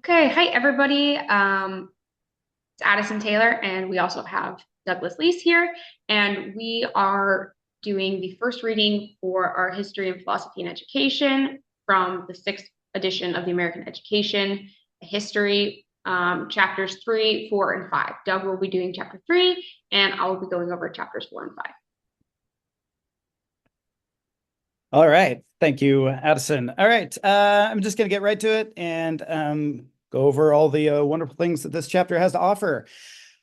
Okay, hi everybody. It's Addison Taylor, and we also have Douglas Leese here, and we are doing the first reading for our History and Philosophy and Education from the sixth edition of the American Education History, chapters 3, 4, and 5. Doug will be doing chapter 3, and I will be going over chapters 4 and 5. All right. Thank you, Addison. All right. I'm just going to get right to it and go over all the wonderful things that this chapter has to offer.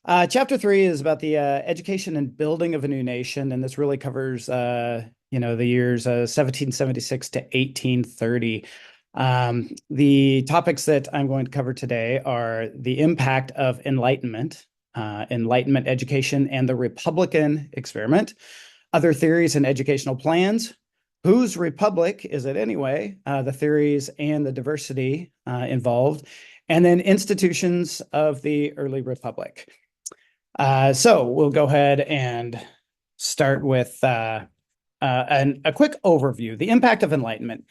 Chapter 3 is about the education and building of a new nation, and this really covers, the years 1776 to 1830. The topics that I'm going to cover today are the impact of Enlightenment, Enlightenment education, and the Republican experiment, other theories and educational plans. Whose republic is it anyway? The theories and the diversity involved, and then institutions of the early republic. So we'll go ahead and start with a quick overview, the impact of Enlightenment.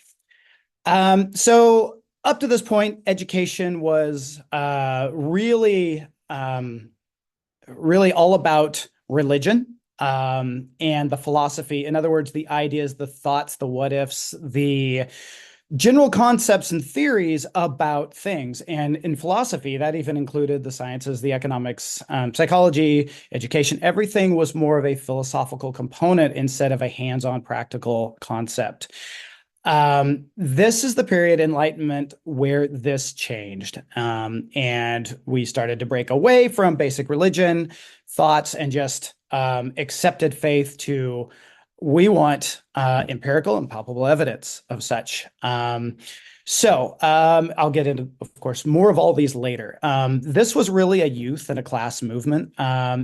So up to this point, education was really all about religion and the philosophy. In other words, the ideas, the thoughts, the what ifs, the general concepts and theories about things. And in philosophy, that even included the sciences, the economics, psychology, education. Everything was more of a philosophical component instead of a hands-on practical concept. This is the period Enlightenment where this changed. And we started to break away from basic religion, thoughts, and just accepted faith to we want empirical and palpable evidence of such. I'll get into, of course, more of all these later. This was really a youth and a class movement.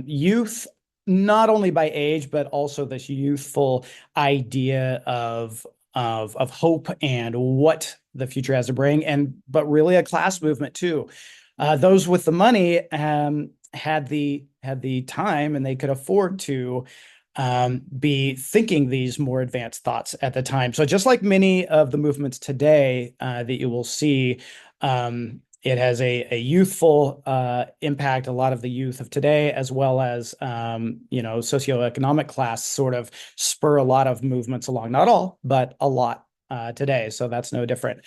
Youth, not only by age, but also this youthful idea of hope and what the future has to bring, but really a class movement too. Those with the money had the time, and they could afford to be thinking these more advanced thoughts at the time. So just like many of the movements today that you will see, it has a youthful impact. A lot of the youth of today, as well as socioeconomic class, sort of spur a lot of movements along. Not all, but a lot today. So that's no different.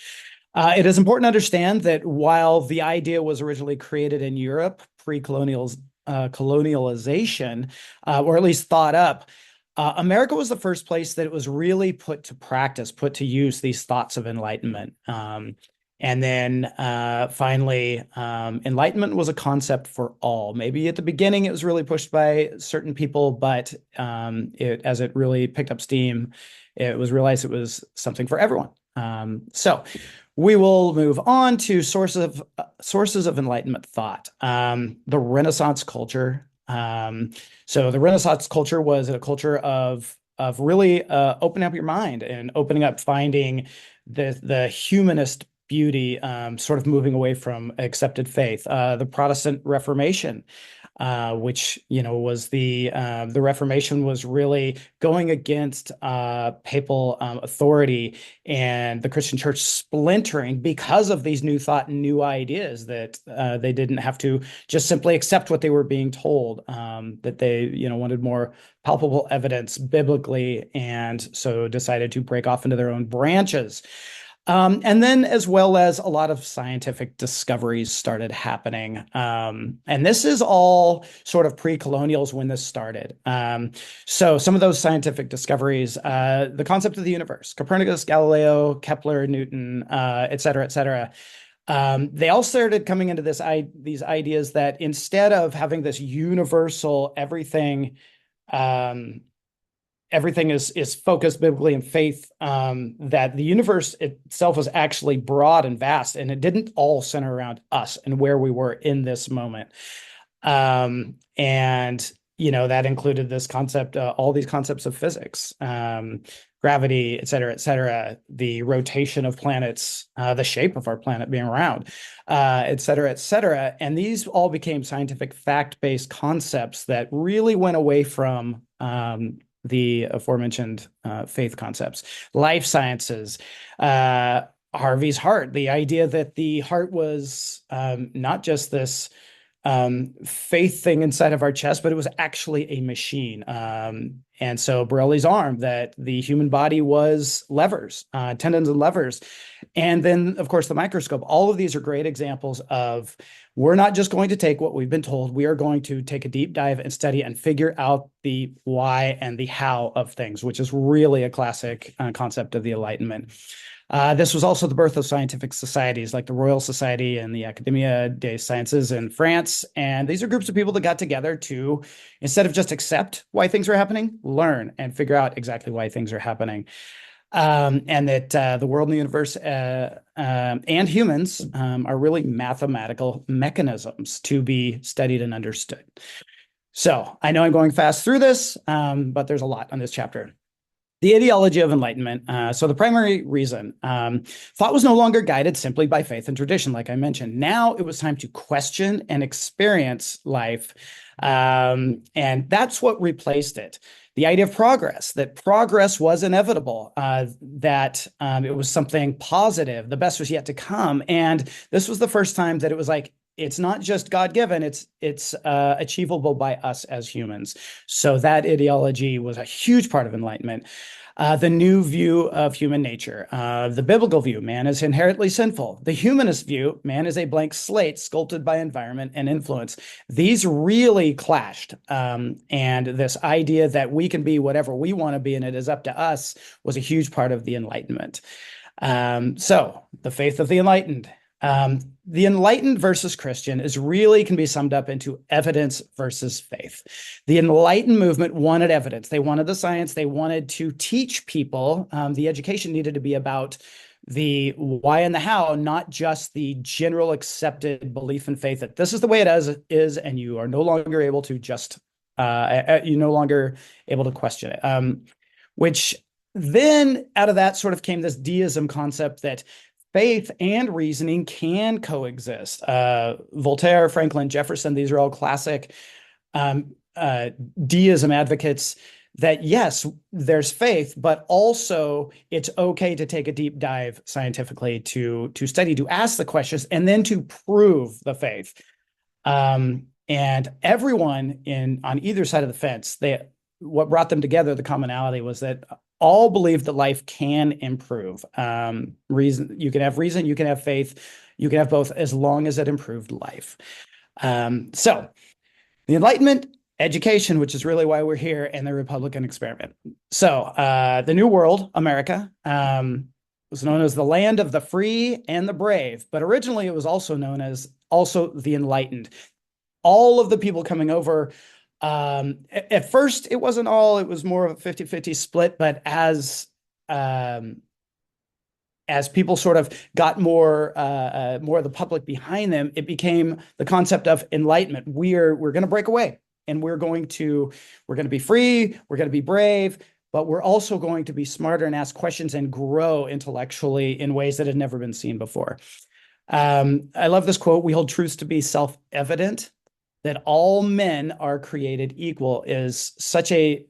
It is important to understand that while the idea was originally created in Europe, colonialization, or at least thought up, America was the first place that it was really put to practice, put to use these thoughts of Enlightenment. And then finally, Enlightenment was a concept for all. Maybe at the beginning it was really pushed by certain people, but as it really picked up steam, it was realized it was something for everyone. So we will move on to sources of Enlightenment thought. The Renaissance culture. So the Renaissance culture was a culture of really opening up your mind and opening up, finding the humanist beauty, sort of moving away from accepted faith. The Protestant Reformation, which was the Reformation was really going against papal authority and the Christian church splintering because of these new thought and new ideas that they didn't have to just simply accept what they were being told, that they wanted more palpable evidence biblically, and so decided to break off into their own branches. And then, as well as a lot of scientific discoveries started happening. And this is all sort of pre-colonials when this started. So some of those scientific discoveries, the concept of the universe, Copernicus, Galileo, Kepler, Newton, et cetera, et cetera. They all started coming into these ideas that instead of having this universal everything is focused biblically in faith, that the universe itself was actually broad and vast, and it didn't all center around us and where we were in this moment. And that included this concept, all these concepts of physics, gravity, et cetera, the rotation of planets, the shape of our planet being round, et cetera, et cetera. And these all became scientific fact-based concepts that really went away from the aforementioned faith concepts. Life sciences, Harvey's heart, the idea that the heart was not just this faith thing inside of our chest, but it was actually a machine. And so Borelli's arm, that the human body was levers, tendons and levers. And then, of course, the microscope. All of these are great examples of we're not just going to take what we've been told. We are going to take a deep dive and study and figure out the why and the how of things, which is really a classic concept of the Enlightenment. This was also the birth of scientific societies like the Royal Society and the Academia des Sciences in France. And these are groups of people that got together to, instead of just accept why things are happening, learn and figure out exactly why things are happening. And that the world and the universe and humans are really mathematical mechanisms to be studied and understood. So I know I'm going fast through this, but there's a lot on this chapter. The ideology of enlightenment. So the primary reason, thought was no longer guided simply by faith and tradition, like I mentioned. Now it was time to question and experience life. And that's what replaced it. The idea of progress, that progress was inevitable, that it was something positive, the best was yet to come. And this was the first time that it was like, it's not just God-given, it's achievable by us as humans. So that ideology was a huge part of enlightenment. The new view of human nature, the biblical view, man is inherently sinful. The humanist view, man is a blank slate sculpted by environment and influence. These really clashed. And this idea that we can be whatever we want to be and it is up to us was a huge part of the Enlightenment. So the faith of the enlightened. The enlightened versus Christian can be summed up into evidence versus faith. The enlightened movement wanted evidence. They wanted the science. They wanted to teach people. The education needed to be about the why and the how, not just the general accepted belief and faith that this is the way it is, and you are no longer able to question it. Which then out of that sort of came this deism concept that faith and reasoning can coexist. Voltaire, Franklin, Jefferson, these are all classic deism advocates that, yes, there's faith, but also it's okay to take a deep dive scientifically to study, to ask the questions, and then to prove the faith. And everyone on either side of the fence, what brought them together, the commonality was that all believe that life can improve. You can have reason, you can have faith, you can have both as long as it improved life. So the Enlightenment, education, which is really why we're here, and the Republican experiment. So the New World, America, was known as the land of the free and the brave, but originally it was also known as the Enlightened. All of the people coming over, at first it wasn't all, it was more of a 50-50 split, but as people sort of got more of the public behind them, it became the concept of enlightenment. We're going to break away, and we're going to be free, we're going to be brave, but we're also going to be smarter and ask questions and grow intellectually in ways that had never been seen before. I love this quote: "We hold truths to be self-evident. That all men are created equal," is such a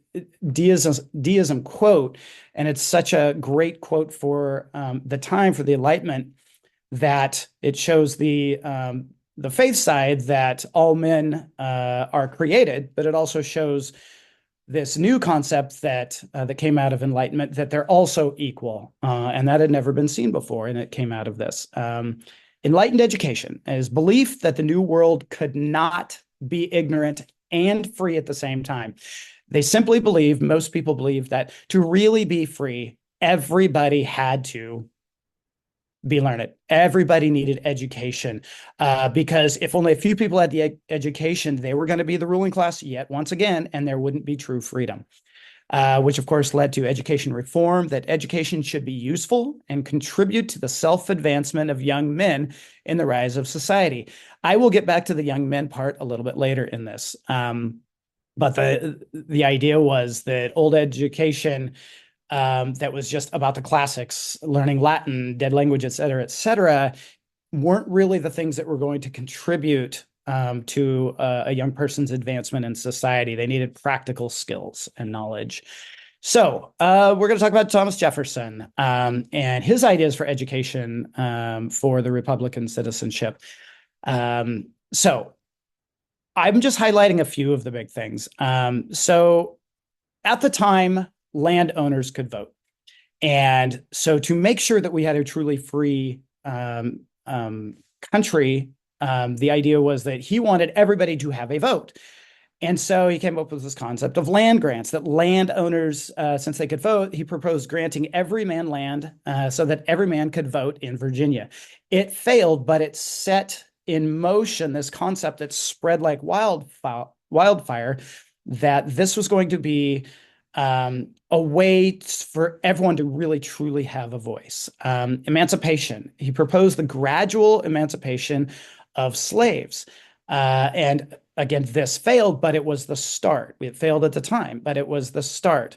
deism quote, and it's such a great quote for the time, for the Enlightenment, that it shows the faith side that all men are created, but it also shows this new concept that came out of Enlightenment, that they're also equal, and that had never been seen before, and it came out of this. Enlightened education is belief that the new world could not be ignorant and free at the same time. They simply believe, most people believe, that to really be free, everybody had to be learned. Everybody needed education, because if only a few people had the education, they were going to be the ruling class yet once again, and there wouldn't be true freedom. Which of course led to education reform, that education should be useful and contribute to the self-advancement of young men in the rise of society. I will get back to the young men part a little bit later in this. But the idea was that old education that was just about the classics, learning Latin, dead language, et cetera, weren't really the things that were going to contribute to a young person's advancement in society. They needed practical skills and knowledge. We're going to talk about Thomas Jefferson and his ideas for education for the Republican citizenship. So I'm just highlighting a few of the big things. So at the time, landowners could vote. And so to make sure that we had a truly free country, the idea was that he wanted everybody to have a vote. And so he came up with this concept of land grants, that landowners, since they could vote, he proposed granting every man land so that every man could vote in Virginia. It failed, but it set in motion this concept that spread like wildfire, that this was going to be a way for everyone to really truly have a voice. Emancipation. He proposed the gradual emancipation of slaves. And again, this failed, but it was the start. It failed at the time, but it was the start.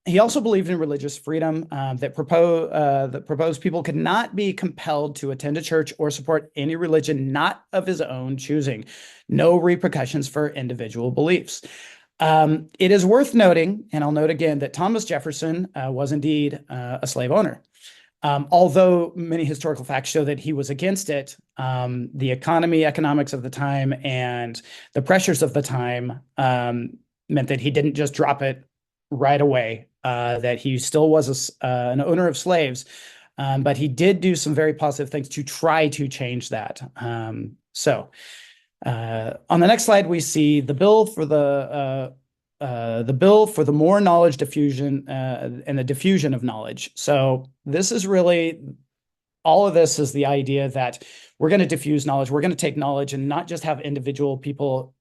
He also believed in religious freedom, that proposed people could not be compelled to attend a church or support any religion not of his own choosing. No repercussions for individual beliefs. It is worth noting, and I'll note again, that Thomas Jefferson was indeed a slave owner. Although many historical facts show that he was against it, the economics of the time and the pressures of the time meant that he didn't just drop it right away, that he still was an owner of slaves, but he did do some very positive things to try to change that. On the next slide, we see the bill for the more knowledge diffusion and the diffusion of knowledge. So this is really, all of this is the idea that we're going to diffuse knowledge. We're going to take knowledge and not just have individual people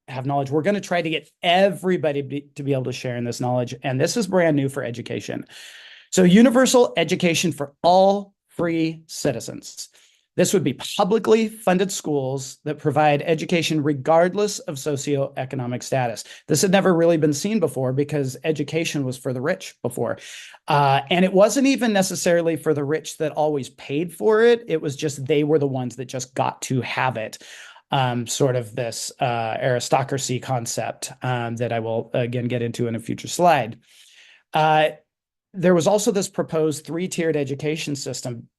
have knowledge. We're going to try to get everybody to be able to share in this knowledge. And this is brand new for education. So universal education for all free citizens. This would be publicly funded schools that provide education regardless of socioeconomic status. This had never really been seen before because education was for the rich before. And it wasn't even necessarily for the rich that always paid for it. It was just they were the ones that just got to have it. Sort of this aristocracy concept that I will again get into in a future slide. There was also this proposed three-tiered education system.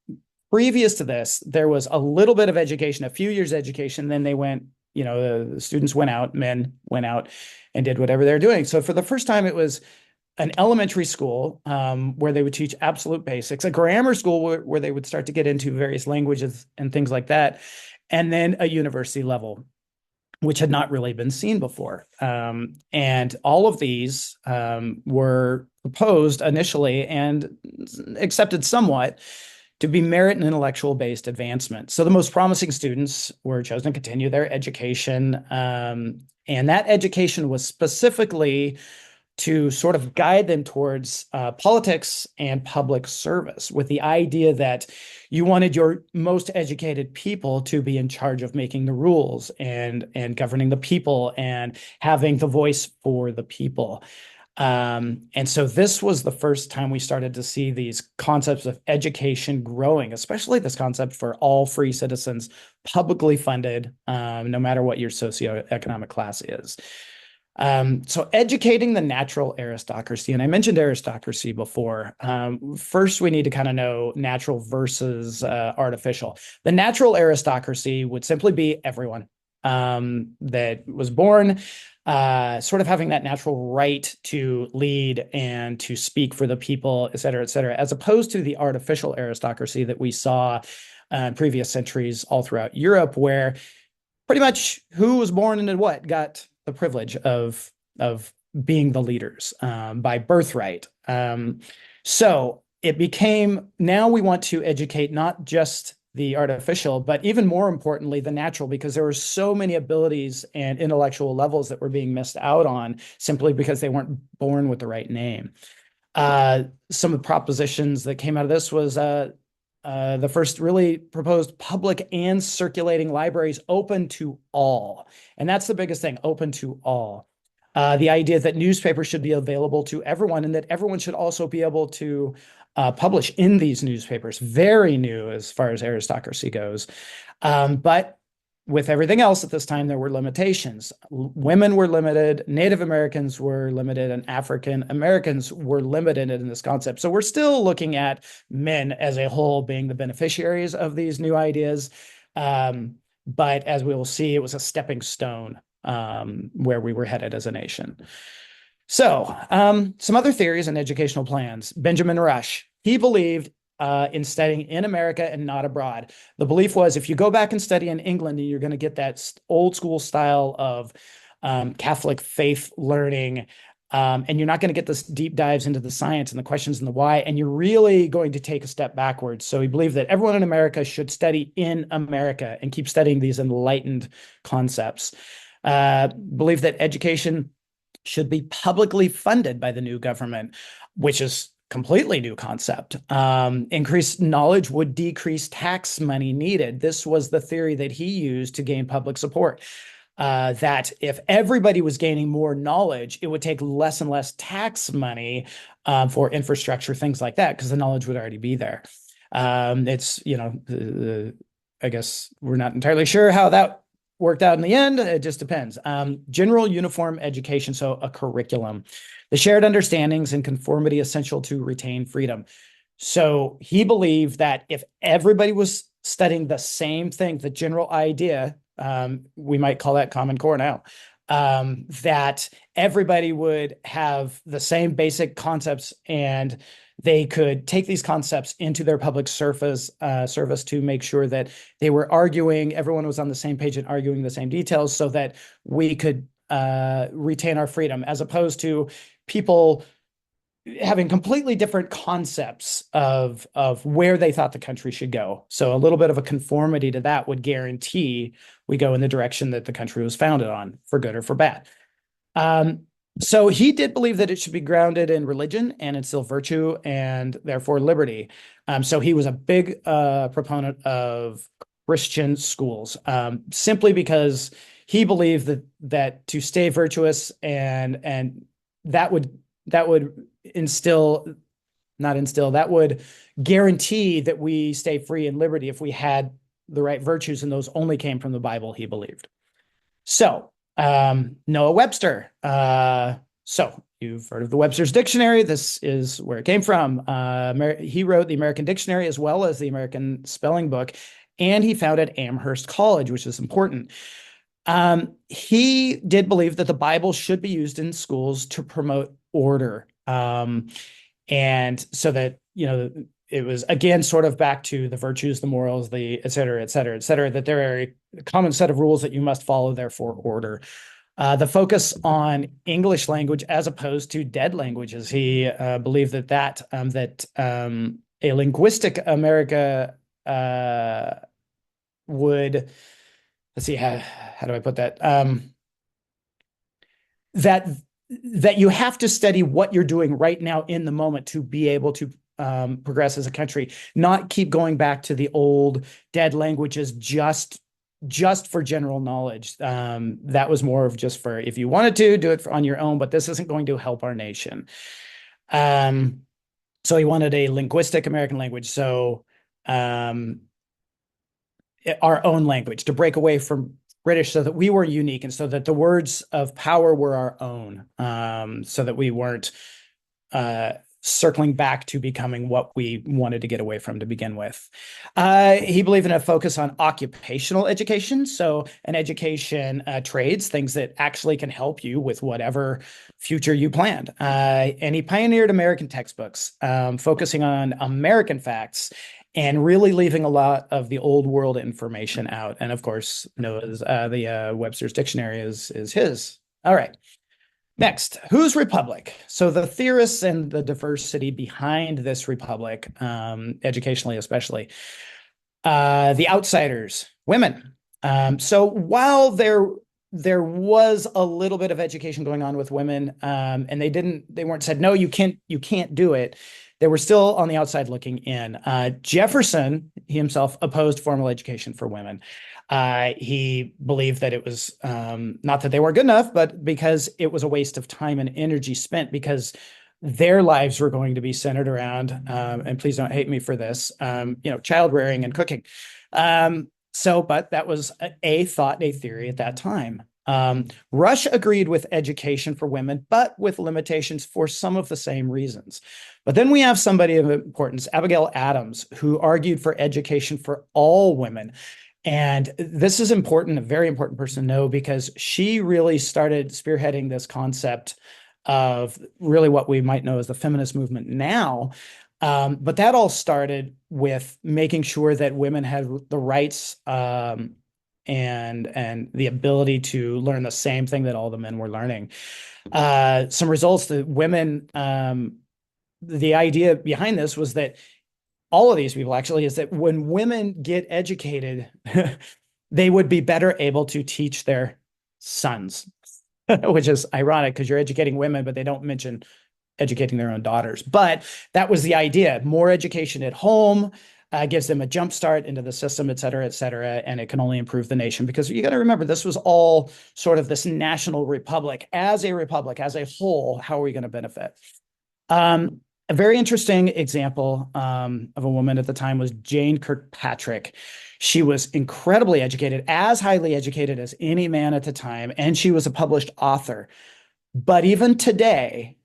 Previous to this, there was a little bit of education, a few years education, then they went, the students went out, men went out and did whatever they're doing. So for the first time, it was an elementary school where they would teach absolute basics, a grammar school where they would start to get into various languages and things like that, and then a university level, which had not really been seen before. And all of these were proposed initially and accepted somewhat to be merit and intellectual-based advancement. So the most promising students were chosen to continue their education. And that education was specifically to sort of guide them towards politics and public service, with the idea that you wanted your most educated people to be in charge of making the rules and governing the people and having the voice for the people. And so this was the first time we started to see these concepts of education growing, especially this concept for all free citizens, publicly funded, no matter what your socioeconomic class is. So educating the natural aristocracy, and I mentioned aristocracy before. First, we need to kind of know natural versus artificial. The natural aristocracy would simply be everyone that was born, sort of having that natural right to lead and to speak for the people, et cetera, as opposed to the artificial aristocracy that we saw in previous centuries all throughout Europe, where pretty much who was born into what got the privilege of being the leaders by birthright. So it became, now we want to educate not just the artificial, but even more importantly, the natural, because there were so many abilities and intellectual levels that were being missed out on simply because they weren't born with the right name. Some of the propositions that came out of this was the first really proposed public and circulating libraries open to all. And that's the biggest thing, open to all. The idea that newspapers should be available to everyone and that everyone should also be able to publish in these newspapers. Very new as far as aristocracy goes. But with everything else at this time, there were limitations. Women were limited, Native Americans were limited, and African Americans were limited in this concept. So we're still looking at men as a whole being the beneficiaries of these new ideas. But as we will see, it was a stepping stone where we were headed as a nation. So, some other theories and educational plans. Benjamin Rush, he believed in studying in America and not abroad. The belief was if you go back and study in England, you're going to get that old school style of Catholic faith learning, and you're not going to get this deep dives into the science and the questions and the why, and you're really going to take a step backwards. So he believed that everyone in America should study in America and keep studying these enlightened concepts. Believed that education should be publicly funded by the new government, which is completely new concept. Increased knowledge would decrease tax money needed. This was the theory that he used to gain public support. That if everybody was gaining more knowledge, it would take less and less tax money for infrastructure, things like that, because the knowledge would already be there. It's, I guess we're not entirely sure how that worked out in the end. It just depends. General uniform education, so a curriculum. The shared understandings and conformity essential to retain freedom. So he believed that if everybody was studying the same thing, the general idea, we might call that Common Core now, that everybody would have the same basic concepts and they could take these concepts into their public service to make sure that they were arguing, everyone was on the same page and arguing the same details so that we could retain our freedom, as opposed to people having completely different concepts of where they thought the country should go. So a little bit of a conformity to that would guarantee we go in the direction that the country was founded on, for good or for bad. So he did believe that it should be grounded in religion and instill virtue and therefore liberty. So he was a big proponent of Christian schools, simply because he believed that to stay virtuous and that would that would guarantee that we stay free in liberty if we had the right virtues, and those only came from the Bible, he believed. So Noah Webster. So you've heard of the Webster's Dictionary. This is where it came from. He wrote the American Dictionary as well as the American Spelling Book, and he founded Amherst College, which is important. He did believe that the Bible should be used in schools to promote order. And so that, it was, again, sort of back to the virtues, the morals, the et cetera, et cetera, et cetera, that there are a common set of rules that you must follow, therefore order. The focus on English language as opposed to dead languages. He believed that a linguistic America would, let's see, how do I put that? That you have to study what you're doing right now in the moment to be able to progress as a country, not keep going back to the old dead languages just for general knowledge. That was more of just for if you wanted to do it on your own, but this isn't going to help our nation. So he wanted a linguistic American language. So our own language, to break away from British, so that we were unique and so that the words of power were our own, so that we weren't circling back to becoming what we wanted to get away from to begin with. He believed in a focus on occupational education, so an education, trades, things that actually can help you with whatever future you planned. And he pioneered American textbooks, focusing on American facts and really leaving a lot of the old world information out. And of course, Noah's the Webster's Dictionary is his. All right. Next, whose republic? So the theorists and the diversity behind this republic, educationally especially, the outsiders, women. So while there was a little bit of education going on with women, and they weren't said, no, you can't do it. They were still on the outside looking in. Jefferson, he himself, opposed formal education for women. He believed that it was not that they weren't good enough, but because it was a waste of time and energy spent, because their lives were going to be centered around, and please don't hate me for this, child rearing and cooking. So, but that was a thought, a theory at that time. Rush agreed with education for women, but with limitations for some of the same reasons. But then we have somebody of importance, Abigail Adams, who argued for education for all women. And this is important, a very important person to know, because she really started spearheading this concept of really what we might know as the feminist movement now. But that all started with making sure that women had the rights and the ability to learn the same thing that all the men were learning. Some results that women, the idea behind this was that all of these people actually is that when women get educated, they would be better able to teach their sons, which is ironic because you're educating women, but they don't mention educating their own daughters. But that was the idea. More education at home gives them a jump start into the system, et cetera, and it can only improve the nation. Because you got to remember, this was all sort of this national republic. As a republic, as a whole, how are we going to benefit? A very interesting example of a woman at the time was Jane Kirkpatrick. She was incredibly educated, as highly educated as any man at the time, and she was a published author. But even today,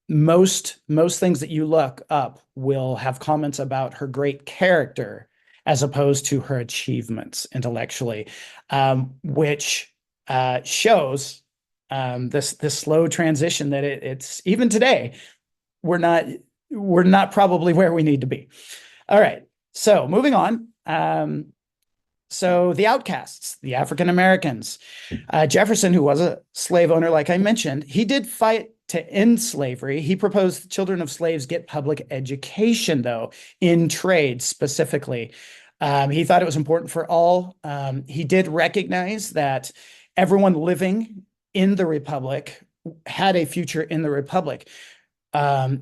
most things that you look up will have comments about her great character as opposed to her achievements intellectually, which shows this slow transition that it's even today we're not probably where we need to be. All right, so moving on. So the outcasts, the African Americans, Jefferson, who was a slave owner, like I mentioned, he did fight to end slavery. He proposed children of slaves get public education, though, in trade specifically. He thought it was important for all. He did recognize that everyone living in the Republic had a future in the Republic. I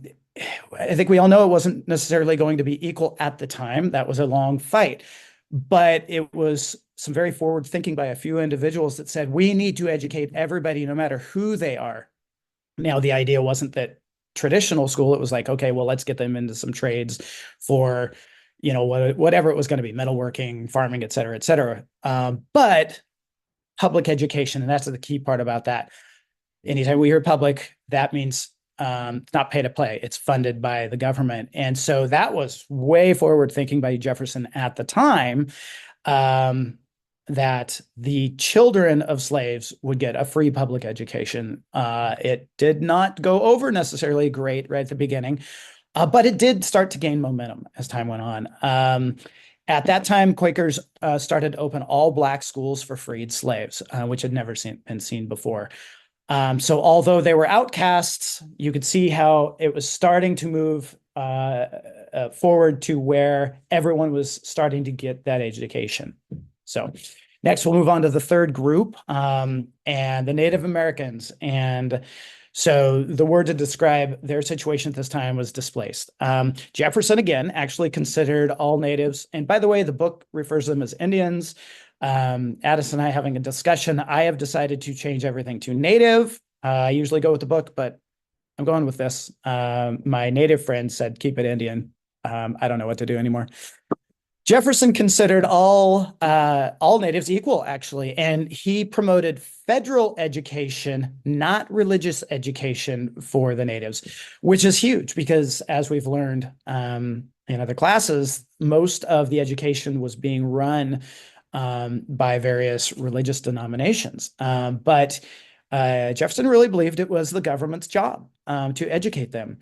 think we all know it wasn't necessarily going to be equal at the time. That was a long fight. But it was some very forward thinking by a few individuals that said, we need to educate everybody, no matter who they are. Now, the idea wasn't that traditional school, it was like, okay, well, let's get them into some trades for, whatever it was going to be, metalworking, farming, et cetera, et cetera. But public education, and that's the key part about that. Anytime we hear public, that means it's not pay to play. It's funded by the government. And so that was way forward thinking by Jefferson at the time, that the children of slaves would get a free public education. It did not go over necessarily great right at the beginning, but it did start to gain momentum as time went on. At that time, Quakers started to open all Black schools for freed slaves, which had never been seen before. So although they were outcasts, you could see how it was starting to move forward to where everyone was starting to get that education. So next, we'll move on to the third group, and the Native Americans. And so the word to describe their situation at this time was displaced. Jefferson, again, actually considered all natives. And by the way, the book refers to them as Indians. Addison and I having a discussion. I have decided to change everything to native. I usually go with the book, but I'm going with this. My native friend said, keep it Indian. I don't know what to do anymore. Jefferson considered all natives equal, actually, and he promoted federal education, not religious education for the natives, which is huge because, as we've learned in other classes, most of the education was being run by various religious denominations. But Jefferson really believed it was the government's job to educate them.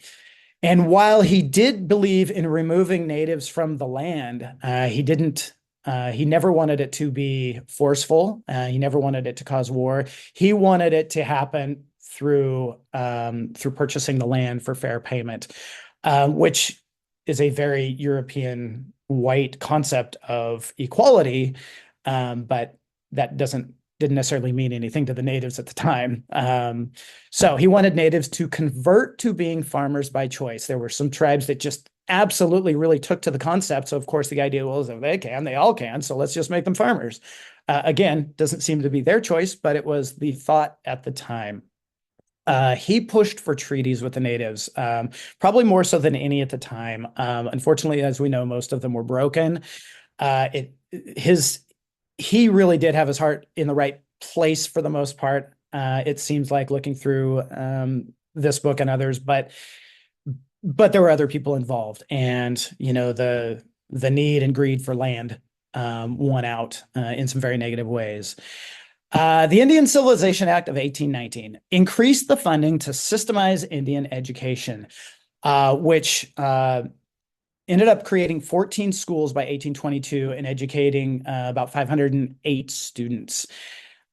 And while he did believe in removing natives from the land, he never wanted it to be forceful. He never wanted it to cause war. He wanted it to happen through purchasing the land for fair payment, which is a very European white concept of equality, but that didn't necessarily mean anything to the natives at the time. So he wanted natives to convert to being farmers by choice. There were some tribes that just absolutely really took to the concept. So of course the idea was if they can, they all can. So let's just make them farmers. Again, doesn't seem to be their choice, but it was the thought at the time. He pushed for treaties with the natives, probably more so than any at the time. Unfortunately, as we know, most of them were broken. It his he really did have his heart in the right place for the most part. It seems like looking through this book and others, but there were other people involved, and the need and greed for land won out in some very negative ways. The Indian Civilization Act of 1819 increased the funding to systemize Indian education, which ended up creating 14 schools by 1822 and educating about 508 students.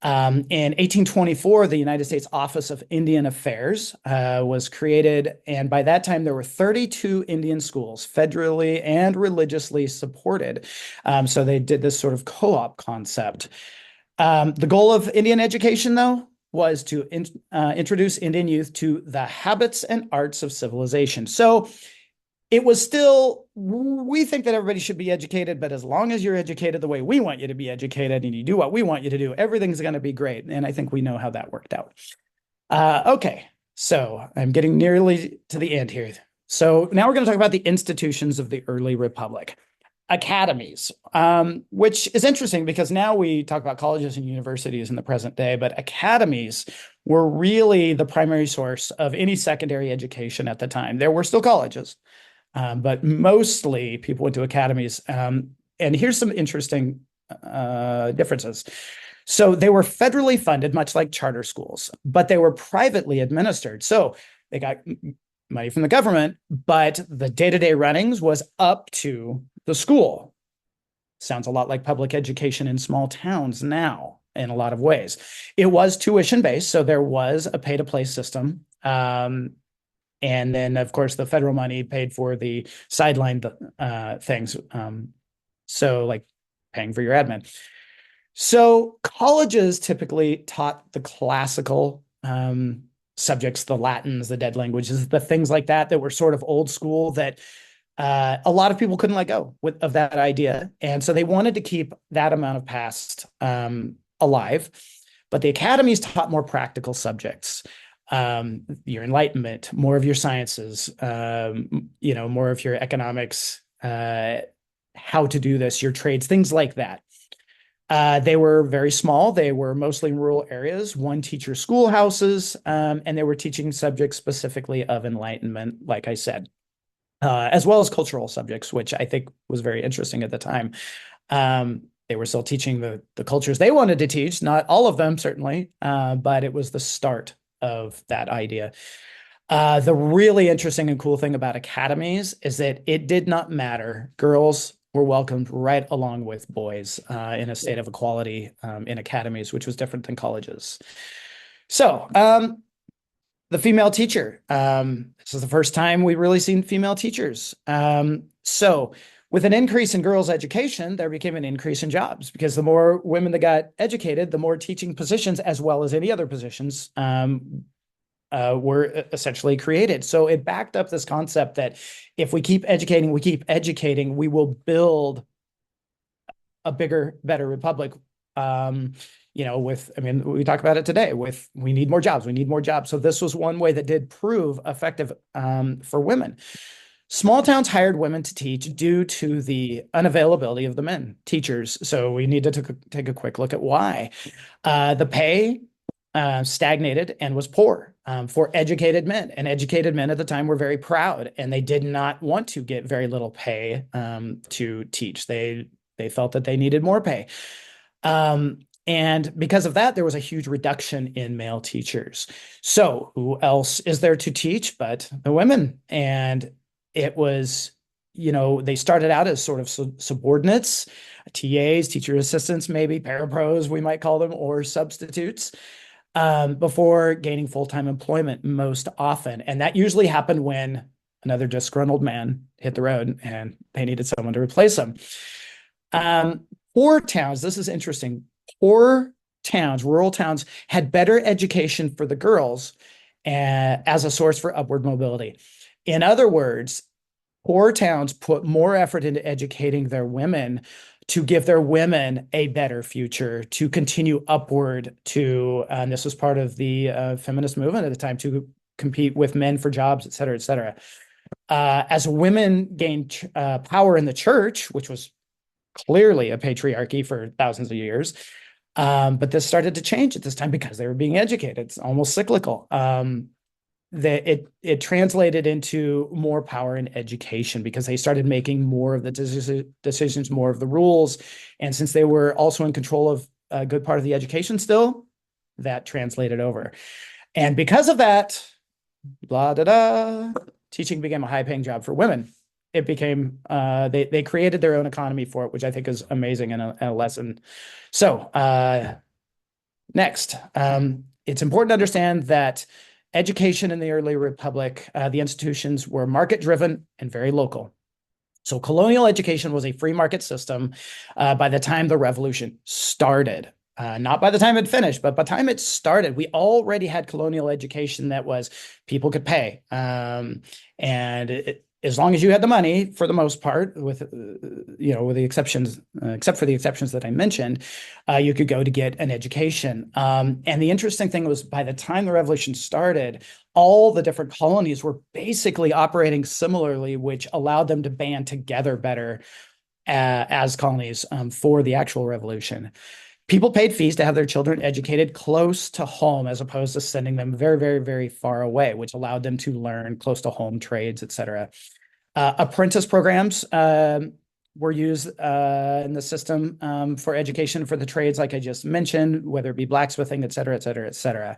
In 1824, the United States Office of Indian Affairs was created, and by that time there were 32 Indian schools, federally and religiously supported. So they did this sort of co-op concept. The goal of Indian education, though, was to introduce Indian youth to the habits and arts of civilization. So it was still, we think that everybody should be educated, but as long as you're educated the way we want you to be educated and you do what we want you to do, everything's going to be great. And I think we know how that worked out. Okay, so I'm getting nearly to the end here. So now we're going to talk about the institutions of the early republic. Academies, which is interesting because now we talk about colleges and universities in the present day, but academies were really the primary source of any secondary education at the time. There were still colleges, but mostly people went to academies. And here's some interesting differences. So they were federally funded, much like charter schools, but they were privately administered. So they got money from the government, but the day-to-day runnings was up to the school. Sounds a lot like public education in small towns now in a lot of ways. It was tuition-based, so there was a pay-to-play system. And then, of course, the federal money paid for the sideline things. So like paying for your admin. So colleges typically taught the classical subjects, the Latins, the dead languages, the things like that were sort of old school that a lot of people couldn't let go of that idea. And so they wanted to keep that amount of past alive. But the academies taught more practical subjects, your Enlightenment, more of your sciences, more of your economics, how to do this, your trades, things like that. They were very small. They were mostly in rural areas, one teacher schoolhouses, and they were teaching subjects specifically of Enlightenment, like I said, as well as cultural subjects, which I think was very interesting at the time. They were still teaching the cultures they wanted to teach, not all of them, certainly, but it was the start of that idea. The really interesting and cool thing about academies is that it did not matter. Girls were welcomed right along with boys in a state of equality in academies, which was different than colleges. So the female teacher. This is the first time we've really seen female teachers. So with an increase in girls' education, there became an increase in jobs because the more women that got educated, the more teaching positions, as well as any other positions, were essentially created. So it backed up this concept that if we keep educating, we will build a bigger, better republic. We talk about it today with we need more jobs. So this was one way that did prove effective for women. Small towns hired women to teach due to the unavailability of the men teachers. So we need to take a quick look at why. The pay stagnated and was poor for educated men. And educated men at the time were very proud, and they did not want to get very little pay to teach. They felt that they needed more pay. And because of that, there was a huge reduction in male teachers. So who else is there to teach but the women? And it was, they started out as sort of subordinates, TAs, teacher assistants, maybe parapros, we might call them, or substitutes, before gaining full-time employment most often. And that usually happened when another disgruntled man hit the road and they needed someone to replace him. Poor towns, this is interesting. Poor towns, rural towns, had better education for the girls as a source for upward mobility. In other words, poor towns put more effort into educating their women to give their women a better future, to continue upward and this was part of the feminist movement at the time, to compete with men for jobs, et cetera, et cetera. As women gained power in the church, which was clearly a patriarchy for thousands of years. But this started to change at this time because they were being educated. It's almost cyclical. That it translated into more power in education because they started making more of the decisions, more of the rules. And since they were also in control of a good part of the education still, that translated over. And because of that, blah, da, da, teaching became a high-paying job for women. It became, they created their own economy for it, which I think is amazing and a lesson. So next, it's important to understand that education in the early republic, the institutions were market-driven and very local. So colonial education was a free market system by the time the revolution started. Not by the time it finished, but by the time it started, we already had colonial education that was people could pay. And as long as you had the money, for the most part, with with the exceptions, except for the exceptions that I mentioned, you could go to get an education. And the interesting thing was, by the time the revolution started, all the different colonies were basically operating similarly, which allowed them to band together better as colonies for the actual revolution. People paid fees to have their children educated close to home as opposed to sending them very, very, very far away, which allowed them to learn close to home trades, etc. Apprentice programs were used in the system for education for the trades, like I just mentioned, whether it be blacksmithing, et cetera, et cetera, et cetera.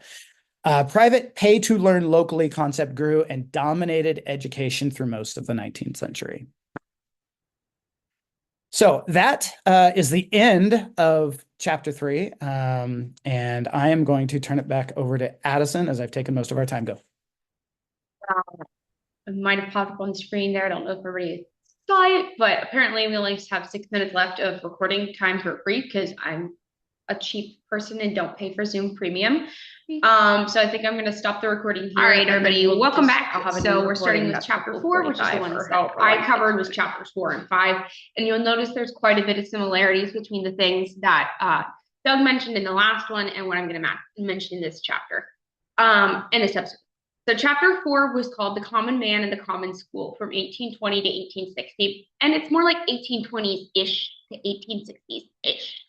Private pay-to-learn locally concept grew and dominated education through most of the 19th century. So that is the end of chapter 3. And I am going to turn it back over to Addison as I've taken most of our time. Go. It might have popped up on the screen there. I don't know if everybody saw it, but apparently we only have 6 minutes left of recording time for free because I'm a cheap person and don't pay for Zoom Premium. So I think I'm going to stop the recording here. All right, everybody, welcome back. So we're starting with chapter 4, which is the one that I covered, was chapters 4 and 5. And you'll notice there's quite a bit of similarities between the things that Doug mentioned in the last one and what I'm going to mention in this chapter, in this episode. So chapter 4 was called The Common Man and the Common School from 1820 to 1860. And it's more like 1820s-ish to 1860s-ish.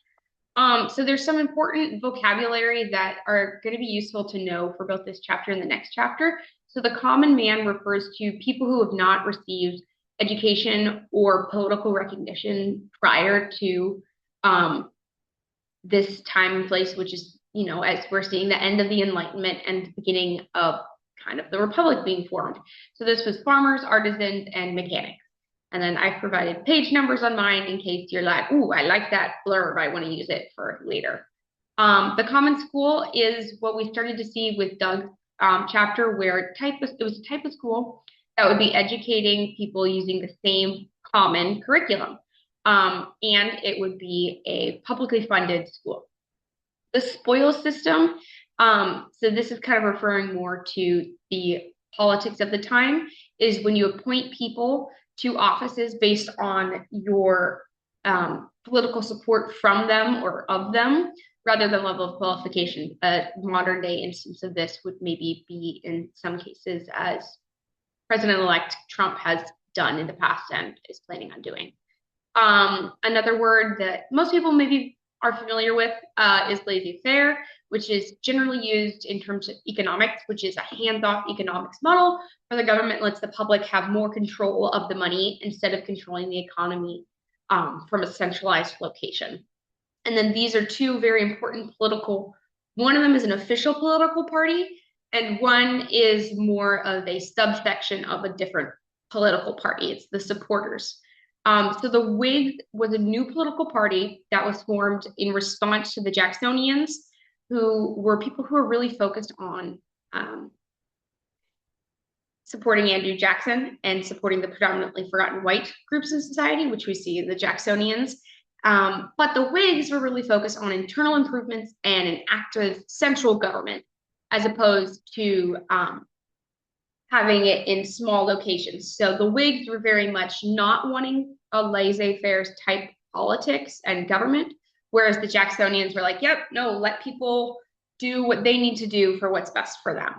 So there's some important vocabulary that are going to be useful to know for both this chapter and the next chapter. So the common man refers to people who have not received education or political recognition prior to this time and place, which is, as we're seeing the end of the Enlightenment and the beginning of kind of the Republic being formed. So this was farmers, artisans, and mechanics. And then I've provided page numbers on mine in case you're like, ooh, I like that blurb, I want to use it for later. The common school is what we started to see with Doug's chapter, where it was a type of school that would be educating people using the same common curriculum. And it would be a publicly funded school. The spoils system, so this is kind of referring more to the politics of the time, is when you appoint people to offices based on your political support from them or of them, rather than level of qualification. A modern day instance of this would maybe be in some cases as President-elect Trump has done in the past and is planning on doing. Another word that most people maybe are familiar with is laissez-faire, which is generally used in terms of economics, which is a hands-off economics model where the government lets the public have more control of the money instead of controlling the economy from a centralized location. And then these are 2 very important political, one of them is an official political party, and one is more of a subsection of a different political party. It's the supporters. So the Whigs was a new political party that was formed in response to the Jacksonians, who were people who were really focused on supporting Andrew Jackson and supporting the predominantly forgotten white groups in society, which we see in the Jacksonians. But the Whigs were really focused on internal improvements and an active central government, as opposed to having it in small locations. So the Whigs were very much not wanting a laissez-faire type politics and government, whereas the Jacksonians were like, yep, no, let people do what they need to do for what's best for them.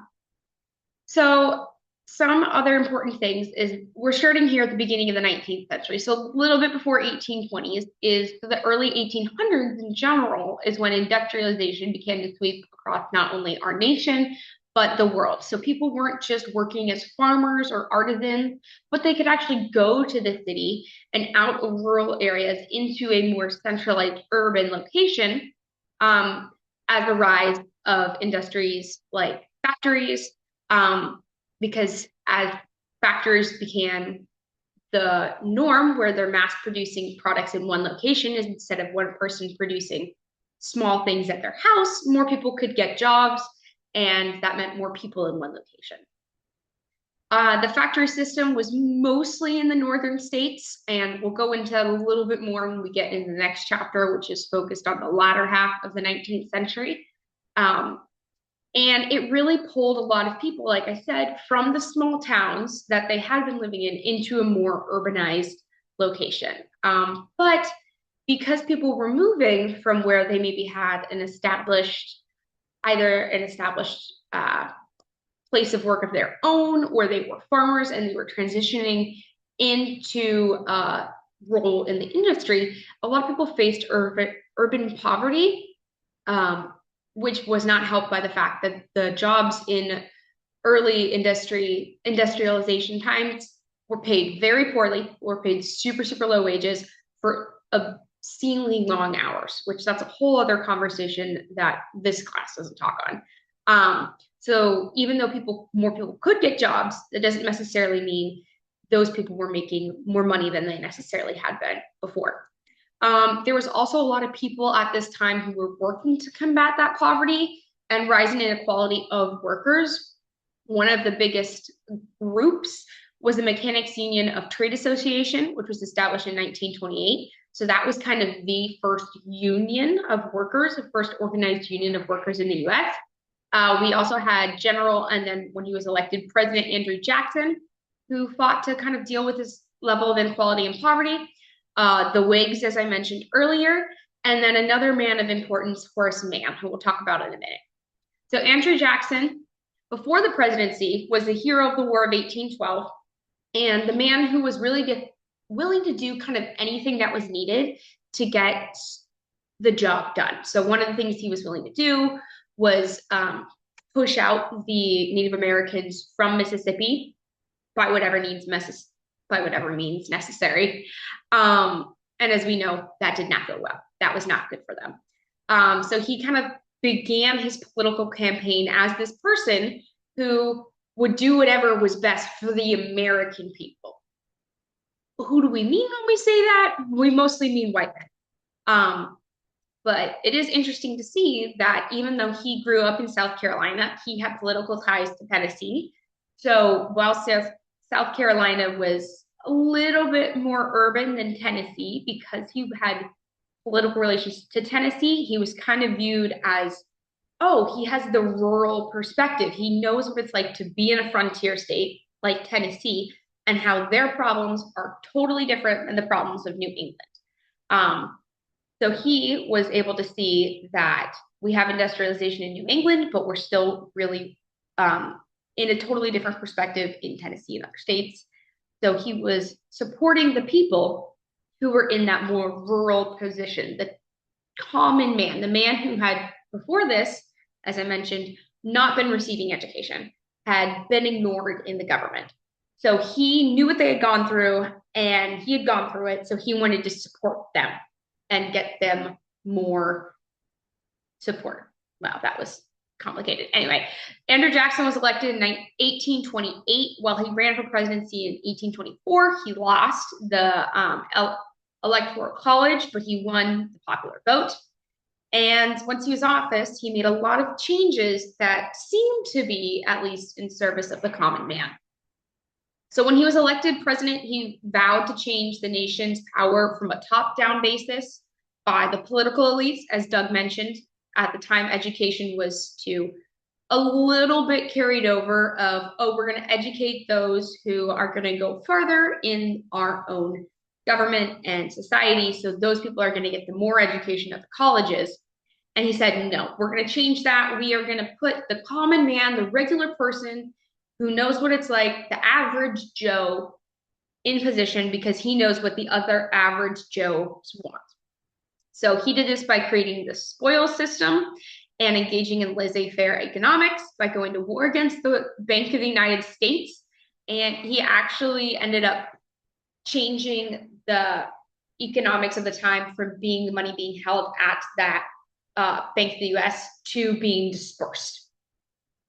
So some other important things is we're starting here at the beginning of the 19th century. So a little bit before 1820s is the early 1800s in general is when industrialization began to sweep across not only our nation, but the world. So people weren't just working as farmers or artisans, but they could actually go to the city and out of rural areas into a more centralized urban location um, as a rise of industries like factories. Because as factories became the norm where they're mass producing products in one location instead of one person producing small things at their house, more people could get jobs, and that meant more people in one location. The factory system was mostly in the northern states, and we'll go into that a little bit more when we get into the next chapter, which is focused on the latter half of the 19th century. Um, and it really pulled a lot of people, like I said, from the small towns that they had been living in into a more urbanized location. But because people were moving from where they maybe had either an established place of work of their own, or they were farmers and they were transitioning into a role in the industry, a lot of people faced urban poverty, which was not helped by the fact that the jobs in early industrialization times were paid very poorly, were paid super, super low wages for obscenely long hours, which that's a whole other conversation that this class doesn't talk on. So even though more people could get jobs, that doesn't necessarily mean those people were making more money than they necessarily had been before. There was also a lot of people at this time who were working to combat that poverty and rising inequality of workers. One of the biggest groups was the Mechanics Union of Trade Association, which was established in 1928. So that was kind of the first union of workers, the first organized union of workers in the US. We also had General, and then when he was elected, President Andrew Jackson, who fought to kind of deal with this level of inequality and poverty. The Whigs, as I mentioned earlier, and then another man of importance, Horace Mann, who we'll talk about in a minute. So Andrew Jackson, before the presidency, was the hero of the War of 1812, and the man who was really willing to do kind of anything that was needed to get the job done. So one of the things he was willing to do was push out the Native Americans from Mississippi by whatever means necessary. And as we know, that did not go well. That was not good for them. So he kind of began his political campaign as this person who would do whatever was best for the American people. Who do we mean when we say that? We mostly mean white men. But it is interesting to see that even though he grew up in South Carolina, he had political ties to Tennessee. So while South Carolina was a little bit more urban than Tennessee because he had political relations to Tennessee, he was kind of viewed as, oh, he has the rural perspective. He knows what it's like to be in a frontier state like Tennessee and how their problems are totally different than the problems of New England. So he was able to see that we have industrialization in New England, but we're still really in a totally different perspective in Tennessee and other states. So he was supporting the people who were in that more rural position, the common man, the man who had before this, as I mentioned, not been receiving education, had been ignored in the government. So he knew what they had gone through and he had gone through it. So he wanted to support them and get them more support. Wow, that was complicated. Anyway, Andrew Jackson was elected in 1828. While he ran for presidency in 1824, he lost the electoral college, but he won the popular vote. And once he was in office, he made a lot of changes that seemed to be at least in service of the common man. So when he was elected president, he vowed to change the nation's power from a top-down basis by the political elites, as Doug mentioned. At the time, education was to a little bit carried over of, oh, we're going to educate those who are going to go further in our own government and society. So those people are going to get the more education at the colleges. And he said, no, we're going to change that. We are going to put the common man, the regular person who knows what it's like, the average Joe in position, because he knows what the other average Joes want. So he did this by creating the spoil system and engaging in laissez-faire economics by going to war against the Bank of the United States. And he actually ended up changing the economics of the time from being the money being held at that Bank of the US to being dispersed.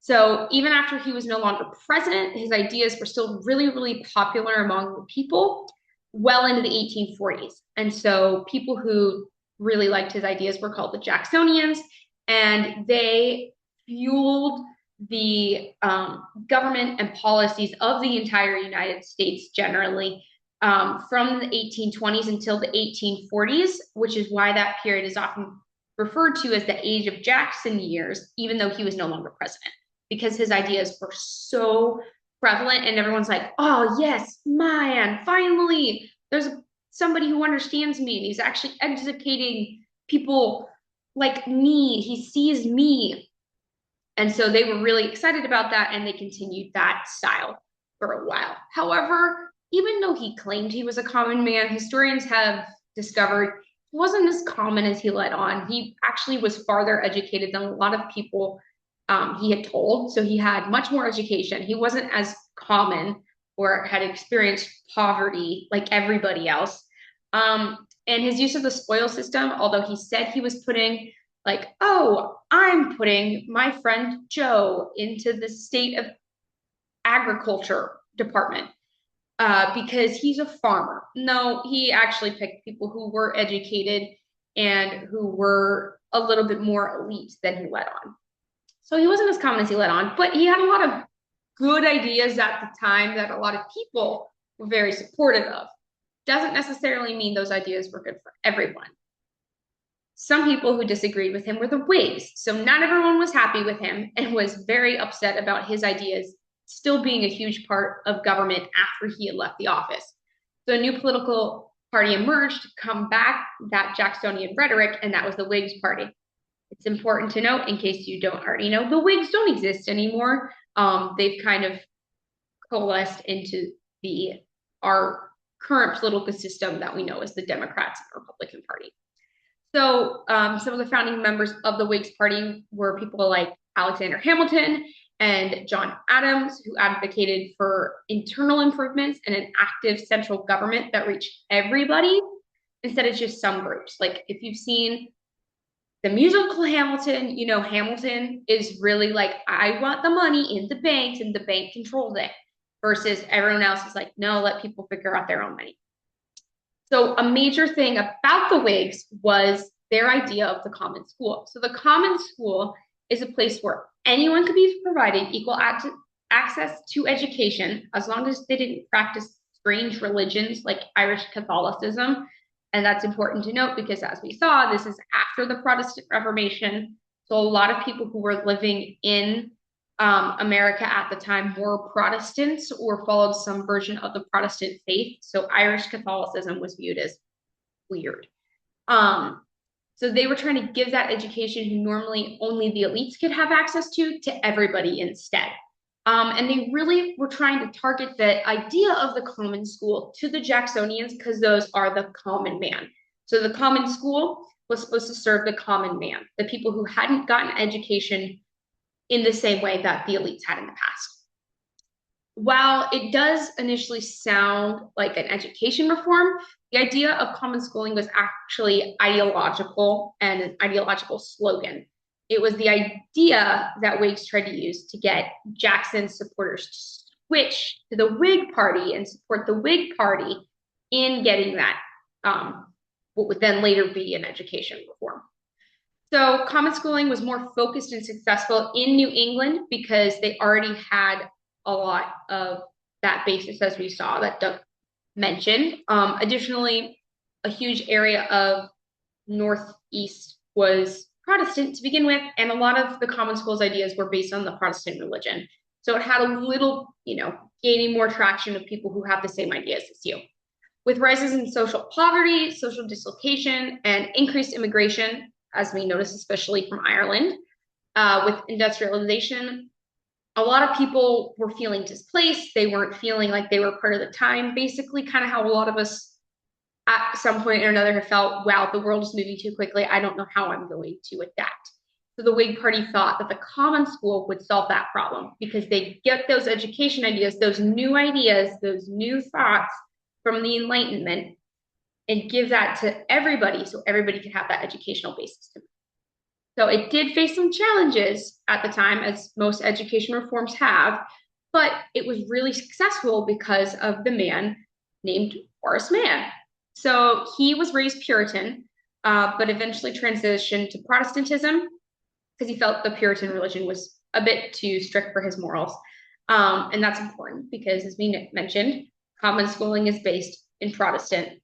So even after he was no longer president, his ideas were still really, really popular among the people well into the 1840s. And so people who really liked his ideas were called the Jacksonians, and they fueled the government and policies of the entire United States generally from the 1820s until the 1840s, which is why that period is often referred to as the age of Jackson years, even though he was no longer president, because his ideas were so prevalent and everyone's like, oh, yes, man, finally, there's somebody who understands me and he's actually educating people like me. He sees me. And so they were really excited about that, and they continued that style for a while. However, even though he claimed he was a common man, historians have discovered he wasn't as common as he let on. He actually was farther educated than a lot of people he had told. So he had much more education. He wasn't as common or had experienced poverty like everybody else. And his use of the spoil system, although he said he was putting like, oh, I'm putting my friend Joe into the state of agriculture department because he's a farmer. No, he actually picked people who were educated and who were a little bit more elite than he let on. So he wasn't as common as he let on, but he had a lot of good ideas at the time that a lot of people were very supportive of. Doesn't necessarily mean those ideas were good for everyone. Some people who disagreed with him were the Whigs. So not everyone was happy with him and was very upset about his ideas still being a huge part of government after he had left the office. So a new political party emerged to combat that Jacksonian rhetoric, and that was the Whigs Party. It's important to note, in case you don't already know, the Whigs don't exist anymore. They've kind of coalesced into our current political system that we know as the Democrats and Republican Party. So some of the founding members of the Whigs Party were people like Alexander Hamilton and John Adams, who advocated for internal improvements and an active central government that reached everybody instead of just some groups. Like if you've seen the musical Hamilton, you know, Hamilton is really like, I want the money in the banks and the bank controls it, versus everyone else is like, no, let people figure out their own money. So a major thing about the Whigs was their idea of the common school. So the common school is a place where anyone could be provided equal access to education as long as they didn't practice strange religions like Irish Catholicism. And that's important to note because, as we saw, this is after the Protestant Reformation. So a lot of people who were living in America at the time were Protestants or followed some version of the Protestant faith. So Irish Catholicism was viewed as weird. So they were trying to give that education who normally only the elites could have access to everybody instead. And they really were trying to target the idea of the common school to the Jacksonians because those are the common man. So the common school was supposed to serve the common man, the people who hadn't gotten education in the same way that the elites had in the past. While it does initially sound like an education reform, the idea of common schooling was actually ideological and an ideological slogan. It was the idea that Whigs tried to use to get Jackson's supporters to switch to the Whig Party and support the Whig Party in getting that, what would then later be an education reform. So common schooling was more focused and successful in New England because they already had a lot of that basis, as we saw, that Doug mentioned. Additionally, a huge area of Northeast was Protestant to begin with, and a lot of the common schools ideas were based on the Protestant religion. So it had a little, gaining more traction of people who have the same ideas as you. With rises in social poverty, social dislocation, and increased immigration, as we notice, especially from Ireland, with industrialization, a lot of people were feeling displaced. They weren't feeling like they were part of the time, basically, kind of how a lot of us at some point or another have felt, wow, the world is moving too quickly. I don't know how I'm going to adapt. So the Whig Party thought that the common school would solve that problem because they get those education ideas, those new thoughts from the Enlightenment, and give that to everybody so everybody could have that educational basis. So it did face some challenges at the time, as most education reforms have, but it was really successful because of the man named Horace Mann. So he was raised Puritan, but eventually transitioned to Protestantism because he felt the Puritan religion was a bit too strict for his morals. And that's important because, as we mentioned, common schooling is based in Protestant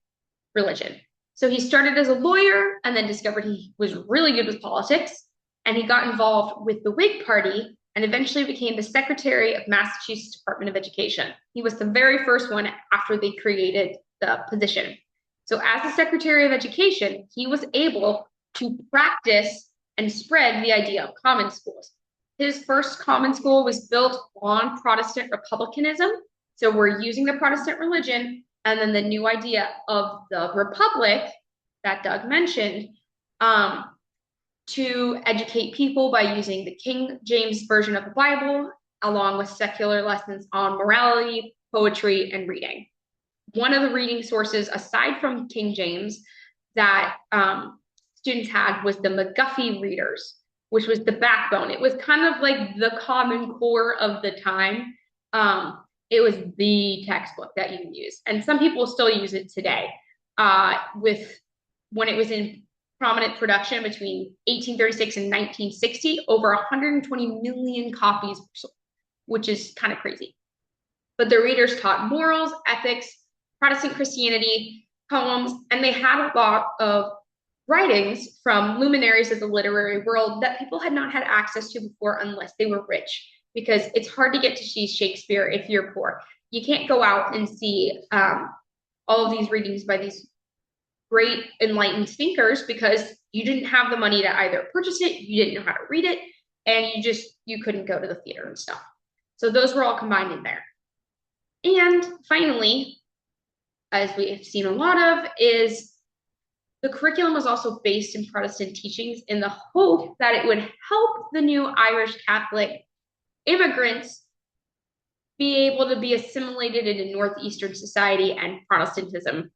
religion. So he started as a lawyer and then discovered he was really good with politics. And he got involved with the Whig Party and eventually became the Secretary of Massachusetts Department of Education. He was the very first one after they created the position. So as the Secretary of Education, he was able to practice and spread the idea of common schools. His first common school was built on Protestant republicanism. So we're using the Protestant religion and then the new idea of the republic that Doug mentioned, to educate people by using the King James Version of the Bible, along with secular lessons on morality, poetry, and reading. One of the reading sources, aside from King James, that students had was the McGuffey readers, which was the backbone. It was kind of like the Common Core of the time. It was the textbook that you use, and some people still use it today. With when it was in prominent production between 1836 and 1960, over 120 million copies were sold, which is kind of crazy. But the readers taught morals, ethics, Protestant Christianity, poems, and they had a lot of writings from luminaries of the literary world that people had not had access to before unless they were rich, because it's hard to get to see Shakespeare if you're poor. You can't go out and see all of these readings by these great enlightened thinkers because you didn't have the money to either purchase it, you didn't know how to read it, and you couldn't go to the theater and stuff. So those were all combined in there. And finally, as we have seen a lot of, is the curriculum was also based in Protestant teachings in the hope that it would help the new Irish Catholic immigrants be able to be assimilated into Northeastern society and Protestantism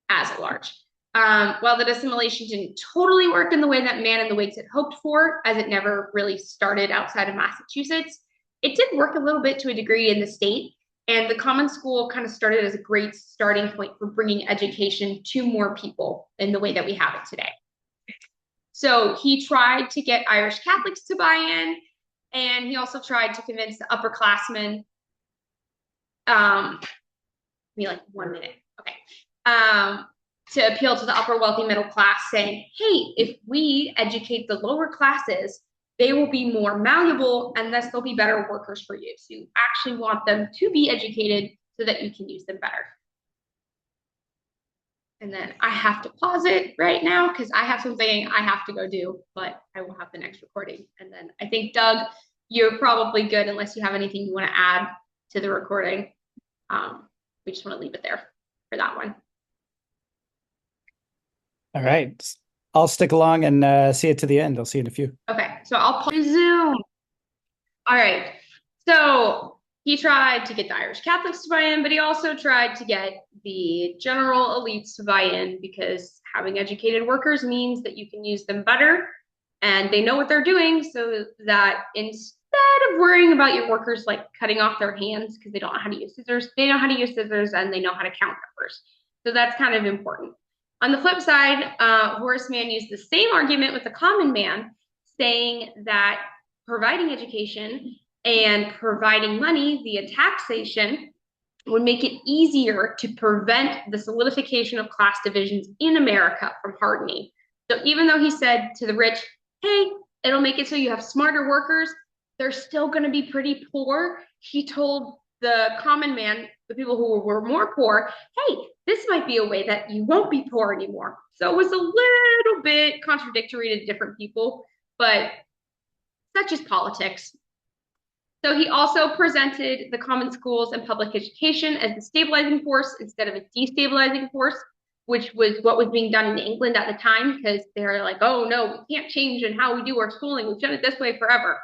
as a large. While that assimilation didn't totally work in the way that Mann and the Whigs had hoped for, as it never really started outside of Massachusetts, it did work a little bit to a degree in the state. And the common school kind of started as a great starting point for bringing education to more people in the way that we have it today. So he tried to get Irish Catholics to buy in, and he also tried to convince the upperclassmen. Give me like 1 minute. Okay. To appeal to the upper wealthy middle class, saying, hey, if we educate the lower classes, they will be more malleable and thus they'll be better workers for you. So you actually want them to be educated so that you can use them better. And then I have to pause it right now because I have something I have to go do, but I will have the next recording. And then I think, Doug, you're probably good unless you have anything you want to add to the recording. We just want to leave it there for that one. All right. I'll stick along and see it to the end. I'll see you in a few. Okay, so I'll resume. All right, so he tried to get the Irish Catholics to buy in, but he also tried to get the general elites to buy in because having educated workers means that you can use them better and they know what they're doing, so that instead of worrying about your workers like cutting off their hands because they don't know how to use scissors, they know how to use scissors and they know how to count numbers. So that's kind of important. On the flip side, Horace Mann used the same argument with the common man, saying that providing education and providing money via taxation would make it easier to prevent the solidification of class divisions in America from hardening. So even though he said to the rich, hey, it'll make it so you have smarter workers, they're still going to be pretty poor. He told the common man, the people who were more poor, hey, this might be a way that you won't be poor anymore. So it was a little bit contradictory to different people, but such is politics. So he also presented the common schools and public education as the stabilizing force instead of a destabilizing force, which was what was being done in England at the time, because they're like, oh no, we can't change in how we do our schooling. We've done it this way forever.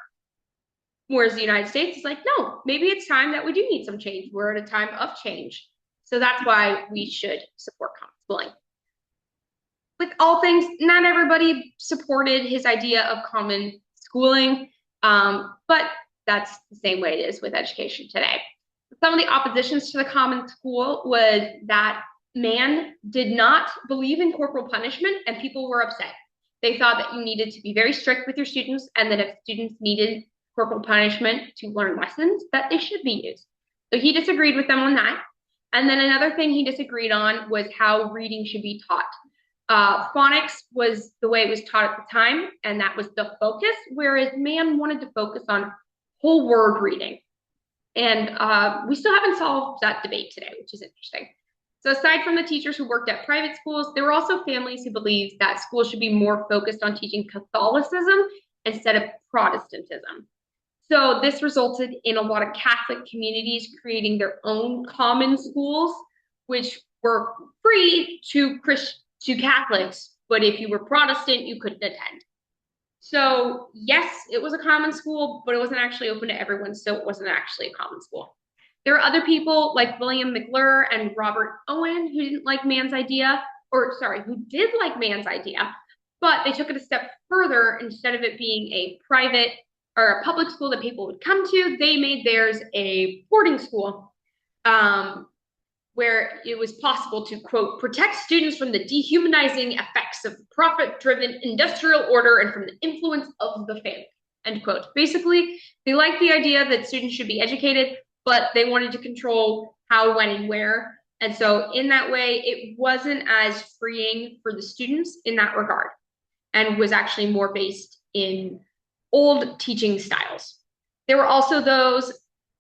Whereas the United States is like, no, maybe it's time that we do need some change. We're at a time of change. So that's why we should support common schooling. With all things, not everybody supported his idea of common schooling, but that's the same way it is with education today. Some of the oppositions to the common school was that man did not believe in corporal punishment, and people were upset. They thought that you needed to be very strict with your students, and that if students needed corporal punishment to learn lessons, that they should be used. So he disagreed with them on that. And then another thing he disagreed on was how reading should be taught. Phonics was the way it was taught at the time, and that was the focus, whereas man wanted to focus on whole word reading. And we still haven't solved that debate today, which is interesting. So aside from the teachers who worked at private schools, there were also families who believed that schools should be more focused on teaching Catholicism instead of Protestantism. So this resulted in a lot of Catholic communities creating their own common schools, which were free to Catholics, but if you were Protestant, you couldn't attend. So yes, it was a common school, but it wasn't actually open to everyone, so it wasn't actually a common school. There were other people like William McClure and Robert Owen who didn't like Mann's idea, or sorry, who did like Mann's idea, but they took it a step further. Instead of it being a private or a public school that people would come to, they made theirs a boarding school, where it was possible to, quote, protect students from the dehumanizing effects of profit-driven industrial order and from the influence of the family, end quote. Basically, they liked the idea that students should be educated, but they wanted to control how, when, and where. And so in that way, it wasn't as freeing for the students in that regard, and was actually more based in old teaching styles. There were also those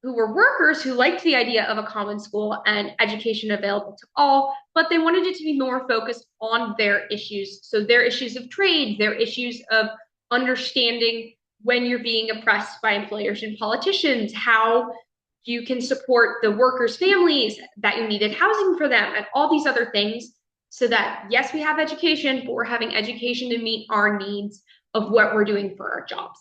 who were workers who liked the idea of a common school and education available to all, but they wanted it to be more focused on their issues. So their issues of trade, their issues of understanding when you're being oppressed by employers and politicians, how you can support the workers' families, that you needed housing for them, and all these other things, so that, yes, we have education, but we're having education to meet our needs of what we're doing for our jobs.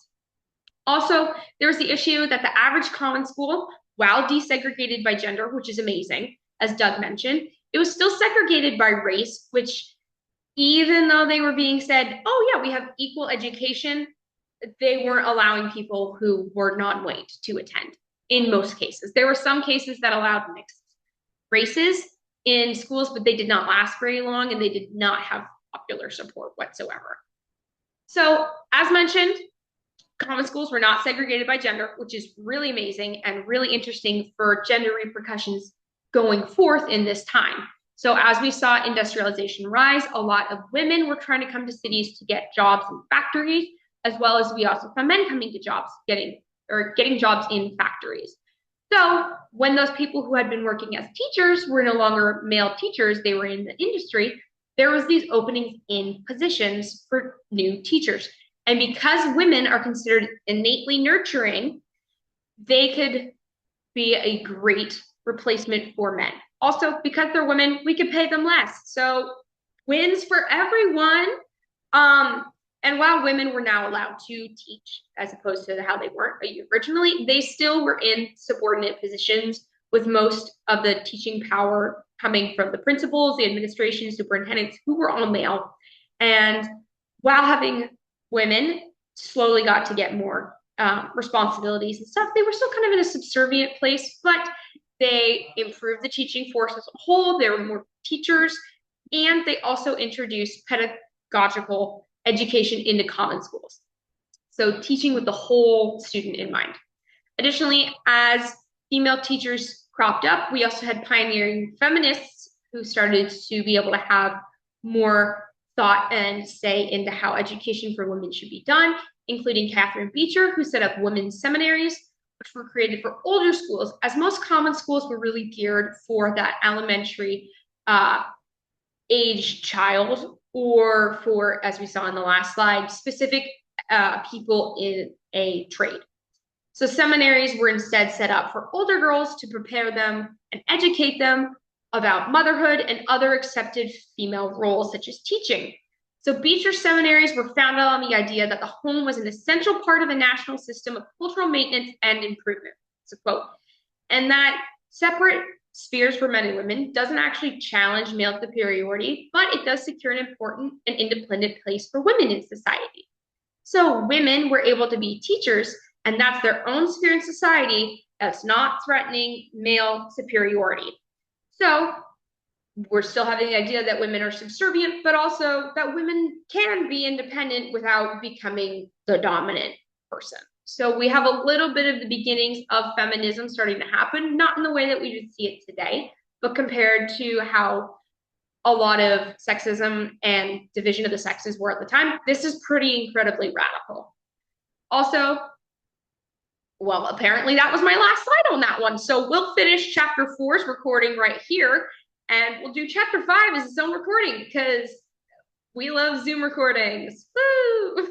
Also, there's the issue that the average common school, while desegregated by gender, which is amazing, as Doug mentioned, it was still segregated by race, which, even though they were being said, oh yeah, we have equal education, they weren't allowing people who were non-white to attend in most cases. There were some cases that allowed mixed races in schools, but they did not last very long and they did not have popular support whatsoever. So, as mentioned, common schools were not segregated by gender, which is really amazing and really interesting for gender repercussions going forth in this time. So as we saw industrialization rise, a lot of women were trying to come to cities to get jobs in factories, as well as we also saw men coming to jobs, getting jobs in factories. So when those people who had been working as teachers were no longer male teachers, they were in the industry, there was these openings in positions for new teachers. And because women are considered innately nurturing, they could be a great replacement for men. Also, because they're women, we could pay them less. So wins for everyone. And while women were now allowed to teach, as opposed to how they weren't originally, they still were in subordinate positions, with most of the teaching power coming from the principals, the administration, superintendents, who were all male. And while having women slowly got to get more responsibilities and stuff, they were still kind of in a subservient place, but they improved the teaching force as a whole. There were more teachers, and they also introduced pedagogical education into common schools. So teaching with the whole student in mind. Additionally, as female teachers cropped up, we also had pioneering feminists who started to be able to have more thought and say into how education for women should be done, including Catherine Beecher, who set up women's seminaries, which were created for older schools, as most common schools were really geared for that elementary age child, or for, as we saw in the last slide, specific people in a trade. So seminaries were instead set up for older girls to prepare them and educate them about motherhood and other accepted female roles, such as teaching. So Beecher seminaries were founded on the idea that the home was an essential part of a national system of cultural maintenance and improvement. It's a quote. And that separate spheres for men and women doesn't actually challenge male superiority, but it does secure an important and independent place for women in society. So women were able to be teachers, and that's their own sphere in society that's not threatening male superiority. So we're still having the idea that women are subservient, but also that women can be independent without becoming the dominant person. So we have a little bit of the beginnings of feminism starting to happen, not in the way that we would see it today, but compared to how a lot of sexism and division of the sexes were at the time. This is pretty incredibly radical. Also, well, apparently that was my last slide on that one. So we'll finish chapter 4's recording right here, and we'll do chapter 5 as its own recording because we love Zoom recordings. Woo!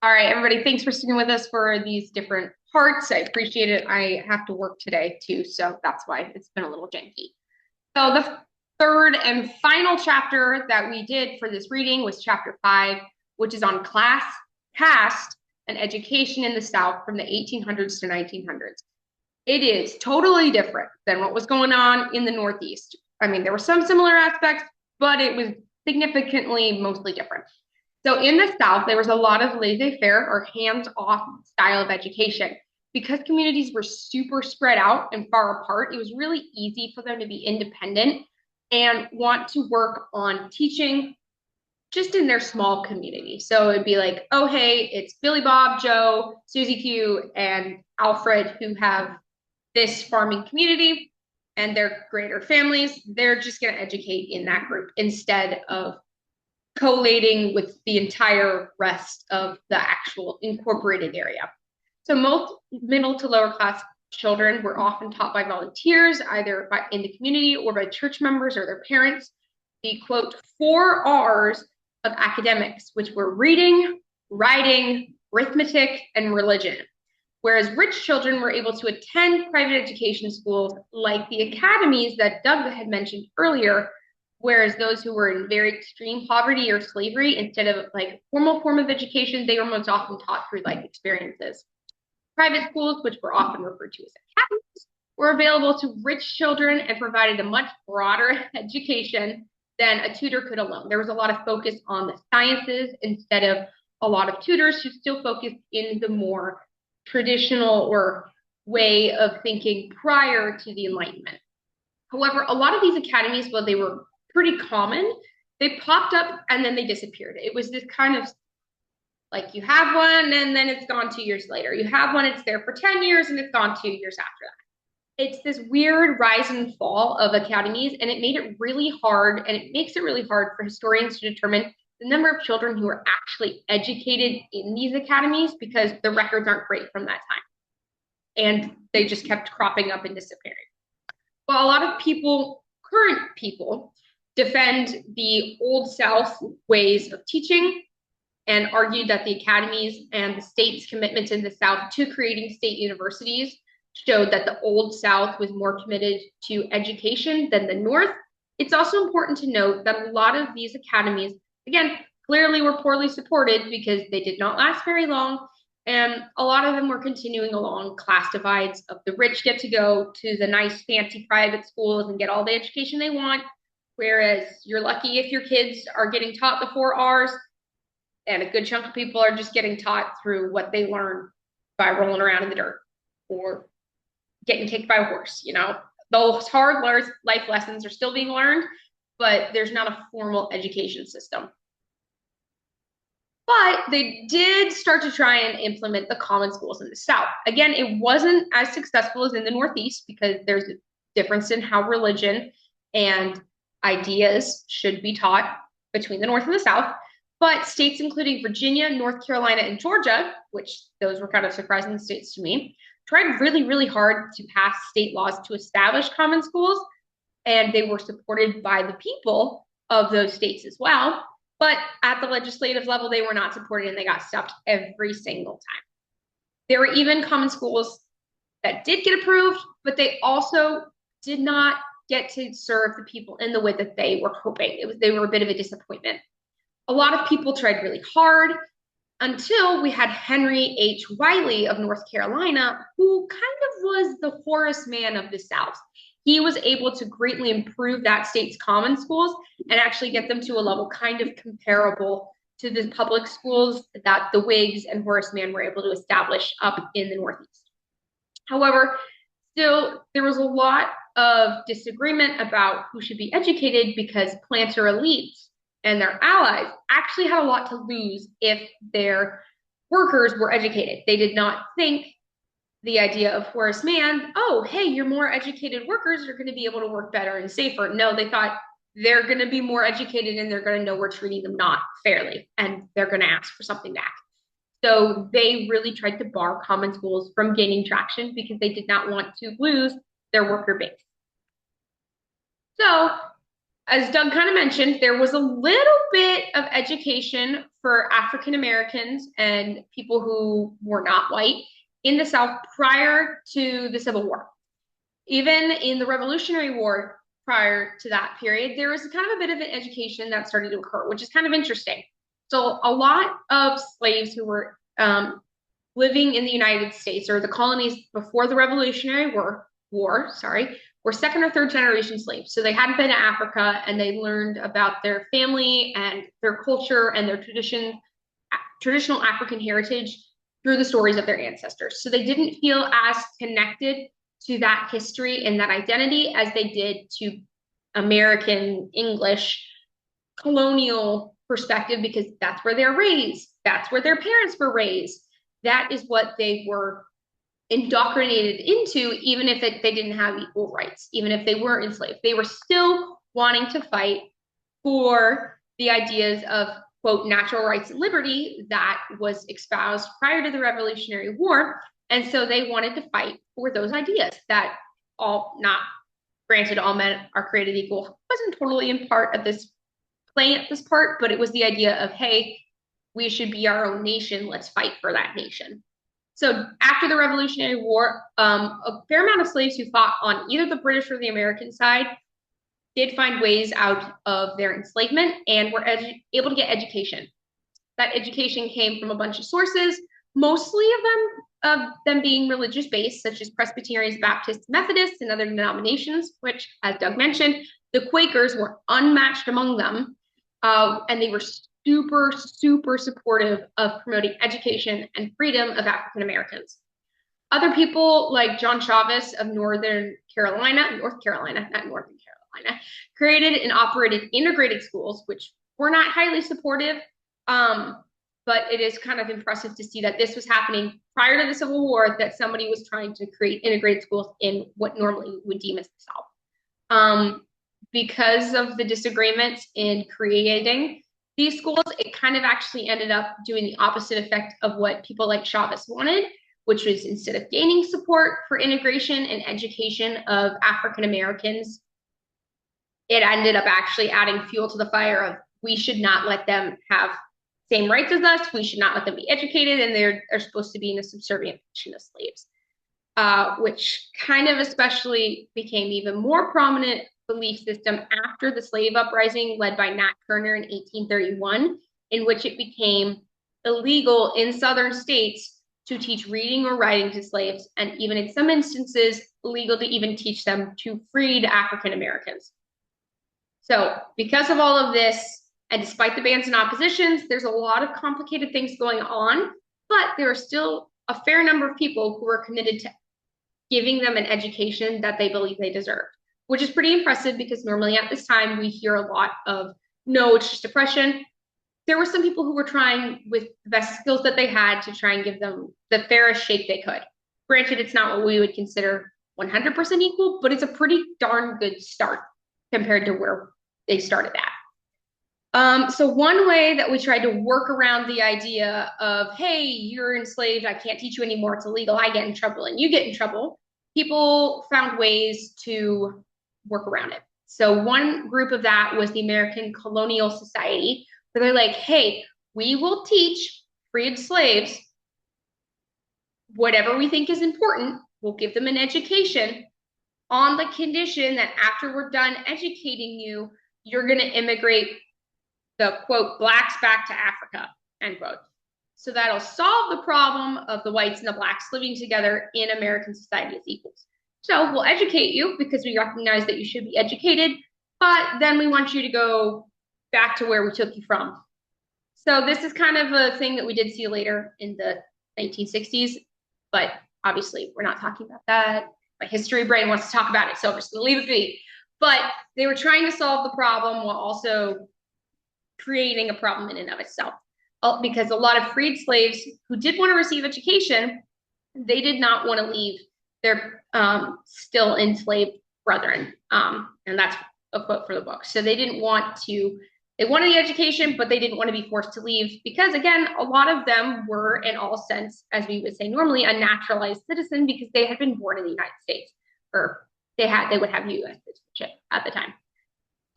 All right, everybody, thanks for sticking with us for these different parts. I appreciate it. I have to work today too, so that's why it's been a little janky. So the third and final chapter that we did for this reading was chapter 5, which is on class, caste, and education in the South from the 1800s to 1900s. It is totally different than what was going on in the Northeast. I mean, there were some similar aspects, but it was significantly mostly different. So in the South, there was a lot of laissez-faire or hands-off style of education. Because communities were super spread out and far apart, it was really easy for them to be independent and want to work on teaching just in their small community. So it'd be like, oh, hey, it's Billy Bob, Joe, Susie Q, and Alfred who have this farming community and their greater families. They're just going to educate in that group instead of collating with the entire rest of the actual incorporated area. So most middle to lower class children were often taught by volunteers, either in the community or by church members or their parents. The quote, 4 R's of academics, which were reading, writing, arithmetic, and religion. Whereas rich children were able to attend private education schools like the academies that Doug had mentioned earlier, whereas those who were in very extreme poverty or slavery, instead of like formal form of education, they were most often taught through life experiences. Private schools, which were often referred to as academies, were available to rich children and provided a much broader education than a tutor could alone. There was a lot of focus on the sciences instead of a lot of tutors who still focused in the more traditional or way of thinking prior to the Enlightenment. However, a lot of these academies, while they were pretty common, they popped up and then they disappeared. It was this kind of like you have one and then it's gone 2 years later. You have one, it's there for 10 years and it's gone 2 years after that. It's this weird rise and fall of academies, and it made it really hard, and it makes it really hard for historians to determine the number of children who were actually educated in these academies because the records aren't great from that time. And they just kept cropping up and disappearing. Well, a lot of people, current people, defend the Old South ways of teaching and argued that the academies and the state's commitments in the South to creating state universities showed that the Old South was more committed to education than the North. It's also important to note that a lot of these academies, again, clearly were poorly supported because they did not last very long, and a lot of them were continuing along class divides of the rich get to go to the nice fancy private schools and get all the education they want, whereas you're lucky if your kids are getting taught the 4 R's, and a good chunk of people are just getting taught through what they learn by rolling around in the dirt or getting kicked by a horse. You know, those hard life lessons are still being learned, but there's not a formal education system. But they did start to try and implement the common schools in the South. Again, it wasn't as successful as in the Northeast because there's a difference in how religion and ideas should be taught between the North and the South. But states including Virginia, North Carolina, and Georgia, which those were kind of surprising states to me, tried really, really hard to pass state laws to establish common schools, and they were supported by the people of those states as well. But at the legislative level, they were not supported and they got stopped every single time. There were even common schools that did get approved, but they also did not get to serve the people in the way that they were hoping. They were a bit of a disappointment. A lot of people tried really hard until we had Henry H. Wiley of North Carolina, who kind of was the Horace Mann of the South. He was able to greatly improve that state's common schools and actually get them to a level kind of comparable to the public schools that the Whigs and Horace Mann were able to establish up in the Northeast. However, still, there was a lot of disagreement about who should be educated because planter elites and their allies actually had a lot to lose if their workers were educated. They did not think the idea of Horace Mann, oh, hey, your more educated workers are going to be able to work better and safer. No, they thought they're going to be more educated and they're going to know we're treating them not fairly and they're going to ask for something back. So they really tried to bar common schools from gaining traction because they did not want to lose their worker base. So, as Doug kind of mentioned, there was a little bit of education for African Americans and people who were not white in the South prior to the Civil War. Even in the Revolutionary War prior to that period, there was kind of a bit of an education that started to occur, which is kind of interesting. So a lot of slaves who were living in the United States or the colonies before the Revolutionary War, were second or third generation slaves. So they hadn't been to Africa and they learned about their family and their culture and their traditional African heritage through the stories of their ancestors. So they didn't feel as connected to that history and that identity as they did to American English colonial perspective because that's where they're raised. That's where their parents were raised. That is what they were indoctrinated into, even if they didn't have equal rights, even if they were enslaved. They were still wanting to fight for the ideas of, quote, natural rights and liberty that was espoused prior to the Revolutionary War. And so they wanted to fight for those ideas that all, not granted, all men are created equal, wasn't totally in part of this play at this part, but it was the idea of, hey, we should be our own nation. Let's fight for that nation. So after the Revolutionary War, a fair amount of slaves who fought on either the British or the American side did find ways out of their enslavement and were able to get education. That education came from a bunch of sources, mostly of them being religious based, such as Presbyterians, Baptists, Methodists, and other denominations, which, as Doug mentioned, the Quakers were unmatched among them, and they were super, super supportive of promoting education and freedom of African Americans. Other people like John Chavez of North Carolina, created and operated integrated schools, which were not highly supportive, but it is kind of impressive to see that this was happening prior to the Civil War, that somebody was trying to create integrated schools in what normally we would deem as the South. Because of the disagreements in creating these schools, it kind of actually ended up doing the opposite effect of what people like Chavez wanted, which was instead of gaining support for integration and education of African Americans, it ended up actually adding fuel to the fire of we should not let them have same rights as us, we should not let them be educated, and they're supposed to be in a subservient position as slaves, which kind of especially became even more prominent belief system after the slave uprising led by Nat Turner in 1831, in which it became illegal in southern states to teach reading or writing to slaves, and even in some instances, illegal to even teach them to freed African Americans. So because of all of this, and despite the bans and oppositions, there's a lot of complicated things going on, but there are still a fair number of people who are committed to giving them an education that they believe they deserve, which is pretty impressive because normally at this time we hear a lot of, no, it's just oppression. There were some people who were trying with the best skills that they had to try and give them the fairest shake they could. Granted, it's not what we would consider 100% equal, but it's a pretty darn good start compared to where they started at. So one way that we tried to work around the idea of, hey, you're enslaved, I can't teach you anymore, it's illegal, I get in trouble and you get in trouble, people found ways to work around it. So one group of that was the American Colonial Society, But they're like, hey, we will teach freed slaves whatever we think is important. We'll give them an education on the condition that after we're done educating you, you're going to immigrate the quote blacks back to Africa, end quote. So that'll solve the problem of the whites and the blacks living together in American society as equals. So we'll educate you because we recognize that you should be educated, but then we want you to go back to where we took you from. So this is kind of a thing that we did see later in the 1960s, but obviously we're not talking about that. My history brain wants to talk about it, so I'm just gonna leave it be. But they were trying to solve the problem while also creating a problem in and of itself. Because a lot of freed slaves who did want to receive education, they did not want to leave their still enslaved brethren. And that's a quote for the book. So they didn't want to, they wanted the education, but they didn't want to be forced to leave because, again, a lot of them were, in all sense, as we would say normally, a naturalized citizen because they had been born in the United States, or they would have U.S. citizenship at the time.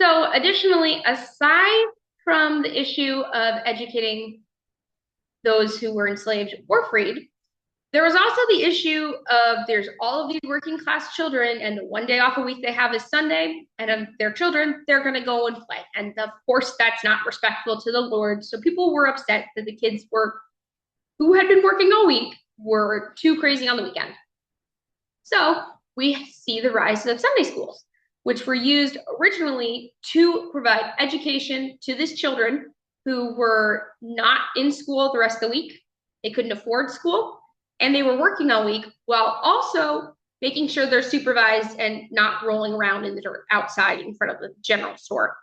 So additionally, aside from the issue of educating those who were enslaved or freed, there was also the issue of there's all of these working class children, and the one day off a week they have is Sunday, and of their children, they're going to go and play. And of course, that's not respectful to the Lord. So people were upset that the kids who had been working all week were too crazy on the weekend. So we see the rise of Sunday schools, which were used originally to provide education to these children who were not in school the rest of the week. They couldn't afford school, and they were working all week while also making sure they're supervised and not rolling around in the dirt outside in front of the general store.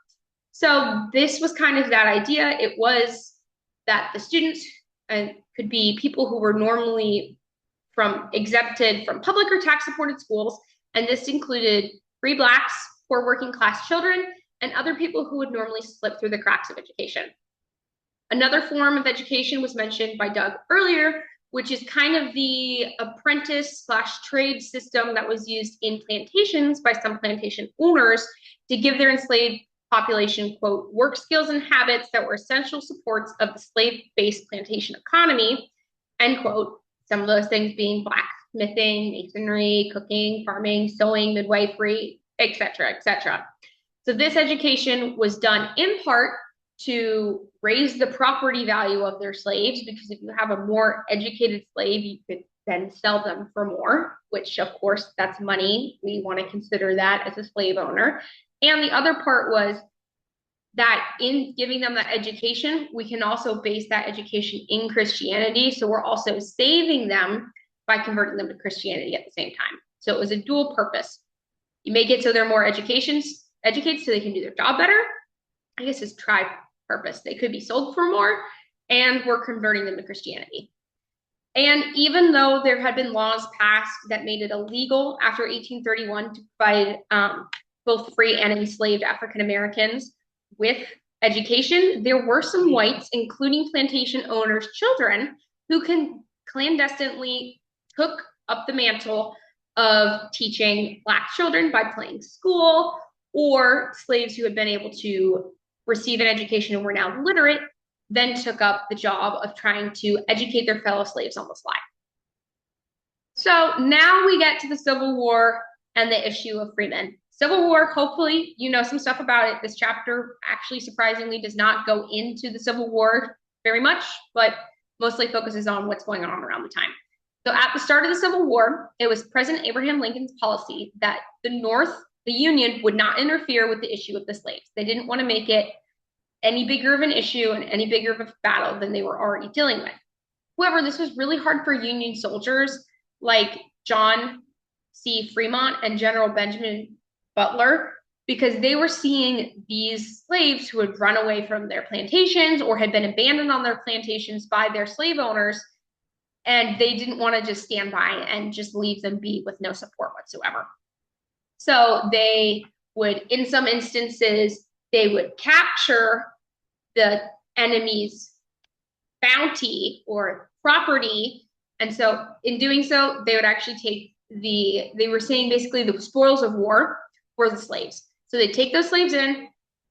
So this was kind of that idea. It was that the students could be people who were normally exempted from public or tax supported schools, and this included free blacks, poor working class children, and other people who would normally slip through the cracks of education. Another form of education was mentioned by Doug earlier, which is kind of the apprentice/trade system that was used in plantations by some plantation owners to give their enslaved population, quote, work skills and habits that were essential supports of the slave-based plantation economy, end quote. Some of those things being blacksmithing, masonry, cooking, farming, sewing, midwifery, etc., etc. So this education was done in part to raise the property value of their slaves, because if you have a more educated slave, you could then sell them for more, which of course that's money. We want to consider that as a slave owner. And the other part was that in giving them that education, we can also base that education in Christianity. So we're also saving them by converting them to Christianity at the same time. So it was a dual purpose. You make it so they're more educated so they can do their job better. I guess it's tri-purpose. They could be sold for more, and we're converting them to Christianity. And even though there had been laws passed that made it illegal after 1831 to provide both free and enslaved African Americans with education, there were some whites, including plantation owners' children, who clandestinely took up the mantle of teaching Black children by playing school, or slaves who had been able to receive an education and were now literate, then took up the job of trying to educate their fellow slaves on the fly. So now we get to the Civil War and the issue of freemen. Civil War, hopefully you know some stuff about it. This chapter actually surprisingly does not go into the Civil War very much, but mostly focuses on what's going on around the time. So at the start of the Civil War, it was President Abraham Lincoln's policy that the Union, would not interfere with the issue of the slaves. They didn't want to make it any bigger of an issue and any bigger of a battle than they were already dealing with. However, this was really hard for Union soldiers like John C. Fremont and General Benjamin Butler, because they were seeing these slaves who had run away from their plantations or had been abandoned on their plantations by their slave owners, and they didn't want to just stand by and just leave them be with no support whatsoever. So they would, in some instances, they would capture the enemy's bounty or property. And so in doing so, they would actually take they were saying basically the spoils of war were the slaves. So they'd take those slaves in,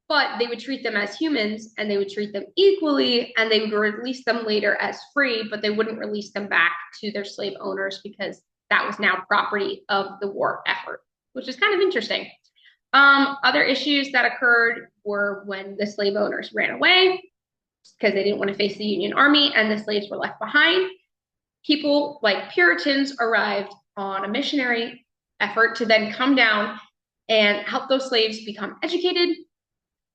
but they would treat them as humans and they would treat them equally, and they would release them later as free, but they wouldn't release them back to their slave owners because that was now property of the war effort, which is kind of interesting. Other issues that occurred were when the slave owners ran away because they didn't want to face the Union Army and the slaves were left behind. People like Puritans arrived on a missionary effort to then come down and help those slaves become educated,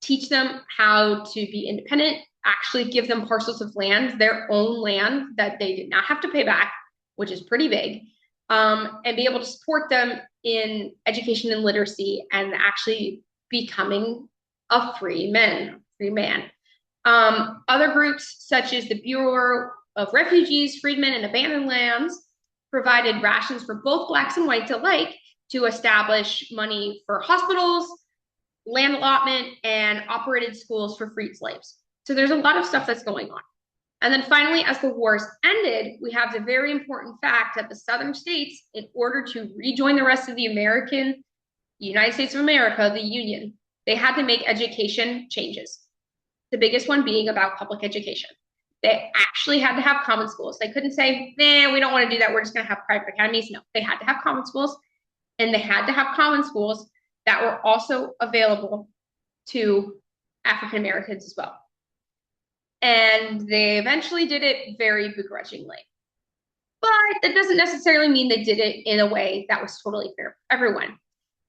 teach them how to be independent, actually give them parcels of land, their own land that they did not have to pay back, which is pretty big, and be able to support them in education and literacy and actually becoming a free man. Other groups such as the Bureau of Refugees, Freedmen, and Abandoned Lands provided rations for both blacks and whites alike to establish money for hospitals, land allotment, and operated schools for freed slaves. So there's a lot of stuff that's going on. And then finally, as the wars ended, we have the very important fact that the southern states, in order to rejoin the rest of the United States of America, the Union, they had to make education changes. The biggest one being about public education. They actually had to have common schools. They couldn't say, nah, we don't want to do that. We're just going to have private academies. No, they had to have common schools, and they had to have common schools that were also available to African Americans as well. And they eventually did it very begrudgingly. But that doesn't necessarily mean they did it in a way that was totally fair for everyone.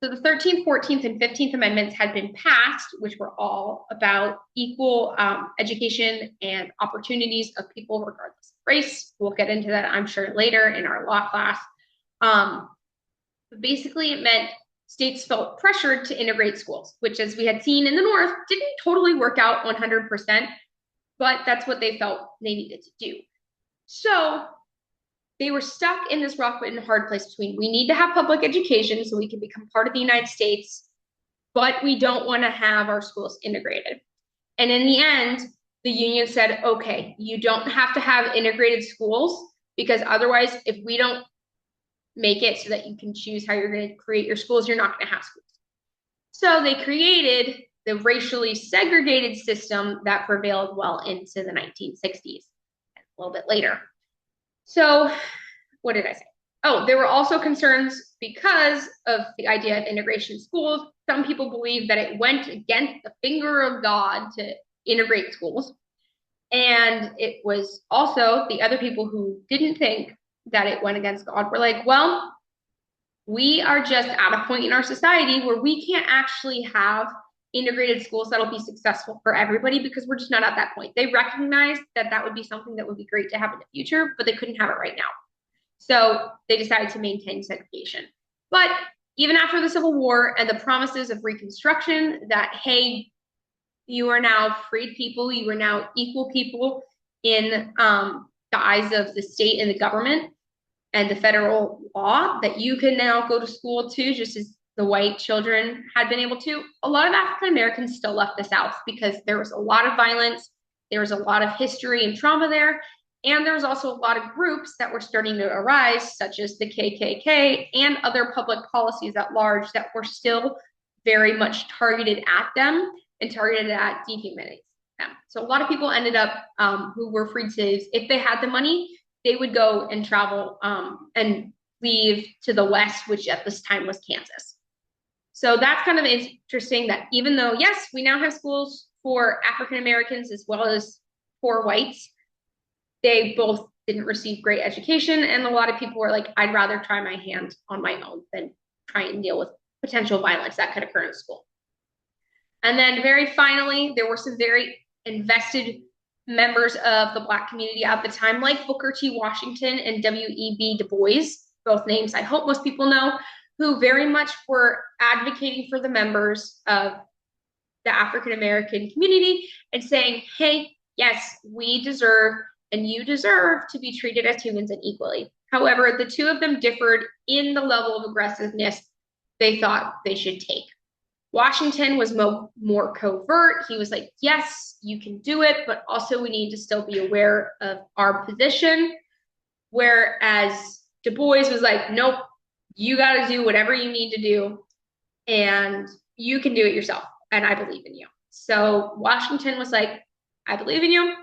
So the 13th, 14th, and 15th Amendments had been passed, which were all about equal education and opportunities of people regardless of race. We'll get into that, I'm sure, later in our law class. But basically, it meant states felt pressured to integrate schools, which, as we had seen in the North, didn't totally work out 100%, but that's what they felt they needed to do. So they were stuck in this rock and hard place between, we need to have public education so we can become part of the United States, but we don't want to have our schools integrated. And in the end, the Union said, okay, you don't have to have integrated schools, because otherwise, if we don't make it so that you can choose how you're going to create your schools, you're not going to have schools. So they created the racially segregated system that prevailed well into the 1960s, a little bit later. So what did I say? Oh, there were also concerns because of the idea of integration schools. Some people believe that it went against the finger of God to integrate schools. And it was also the other people who didn't think that it went against God were like, well, we are just at a point in our society where we can't actually have integrated schools that'll be successful for everybody because we're just not at that point. They recognized that that would be something that would be great to have in the future, but they couldn't have it right now. So they decided to maintain segregation. But even after the Civil War and the promises of Reconstruction that, hey, you are now freed people, you are now equal people in the eyes of the state and the government and the federal law, that you can now go to school too, just as the white children had been able to. A lot of African Americans still left the South because there was a lot of violence, there was a lot of history and trauma there, and there was also a lot of groups that were starting to arise, such as the KKK and other public policies at large that were still very much targeted at them and targeted at dehumanizing them. So a lot of people ended up who were freed slaves, if they had the money, they would go and travel and leave to the West, which at this time was Kansas. So that's kind of interesting that even though, yes, we now have schools for African Americans as well as for whites, they both didn't receive great education. And a lot of people were like, I'd rather try my hand on my own than try and deal with potential violence that could occur in school. And then very finally, there were some very invested members of the Black community at the time, like Booker T. Washington and W.E.B. Du Bois, both names I hope most people know, who very much were advocating for the members of the African American community and saying, hey, yes, we deserve and you deserve to be treated as humans and equally. However, the two of them differed in the level of aggressiveness they thought they should take. Washington was more covert. He was like, yes, you can do it, but also we need to still be aware of our position. Whereas Du Bois was like, nope, you got to do whatever you need to do and you can do it yourself. And I believe in you. So Washington was like, I believe in you,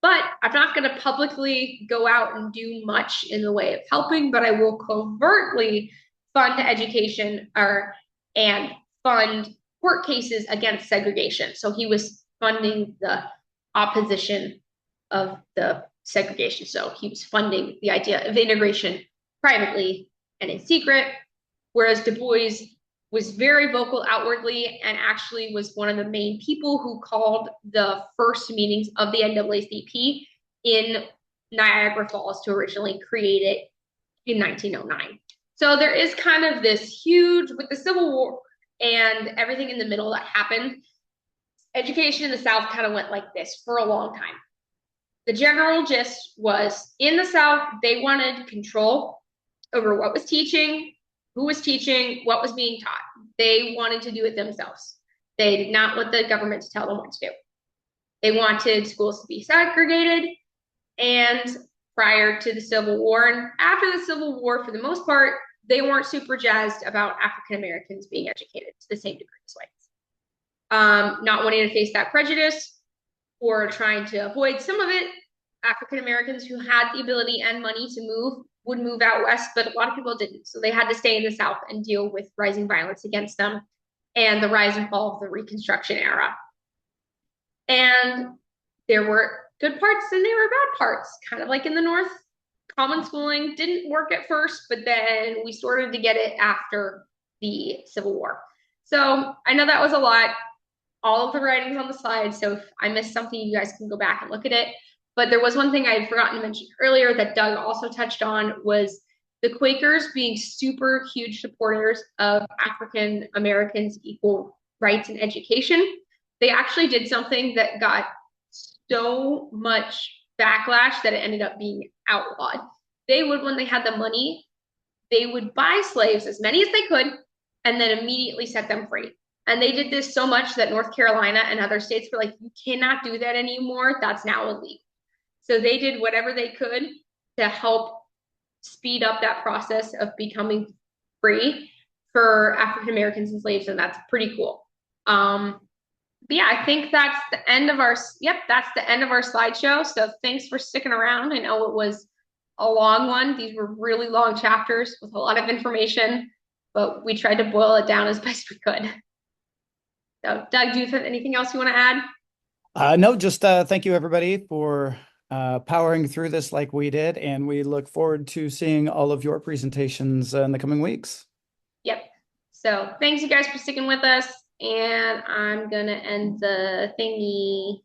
but I'm not going to publicly go out and do much in the way of helping, but I will covertly fund education and fund court cases against segregation. So he was funding the opposition of the segregation. So he was funding the idea of integration privately and in secret, whereas Du Bois was very vocal outwardly and actually was one of the main people who called the first meetings of the NAACP in Niagara Falls to originally create it in 1909. So there is kind of this huge, with the Civil War and everything in the middle that happened, education in the South kind of went like this for a long time. The general gist was in the South, they wanted control over what was teaching, who was teaching, what was being taught. They wanted to do it themselves. They did not want the government to tell them what to do. They wanted schools to be segregated. And prior to the Civil War and after the Civil War, for the most part, they weren't super jazzed about African Americans being educated to the same degree as whites. Not wanting to face that prejudice or trying to avoid some of it, African Americans who had the ability and money to move would move out west, but a lot of people didn't. So they had to stay in the South and deal with rising violence against them and the rise and fall of the Reconstruction era. And there were good parts and there were bad parts, kind of like in the North. Common schooling didn't work at first, but then we started to get it after the Civil War. So I know that was a lot. All of the writing's on the slide, so if I missed something, you guys can go back and look at it. But there was one thing I had forgotten to mention earlier that Doug also touched on was the Quakers being super huge supporters of African Americans' equal rights and education. They actually did something that got so much backlash that it ended up being outlawed. They would, when they had the money, they would buy slaves, as many as they could, and then immediately set them free. And they did this so much that North Carolina and other states were like, you cannot do that anymore. That's now illegal. So they did whatever they could to help speed up that process of becoming free for African Americans and slaves, and that's pretty cool. But yeah, I think that's the end of our that's the end of our slideshow. So thanks for sticking around. I know it was a long one. These were really long chapters with a lot of information, but we tried to boil it down as best we could. So Doug, do you have anything else you want to add? No, just thank you everybody for powering through this like we did, and we look forward to seeing all of your presentations in the coming weeks. Yep. So thanks you guys for sticking with us, and I'm gonna end the thingy.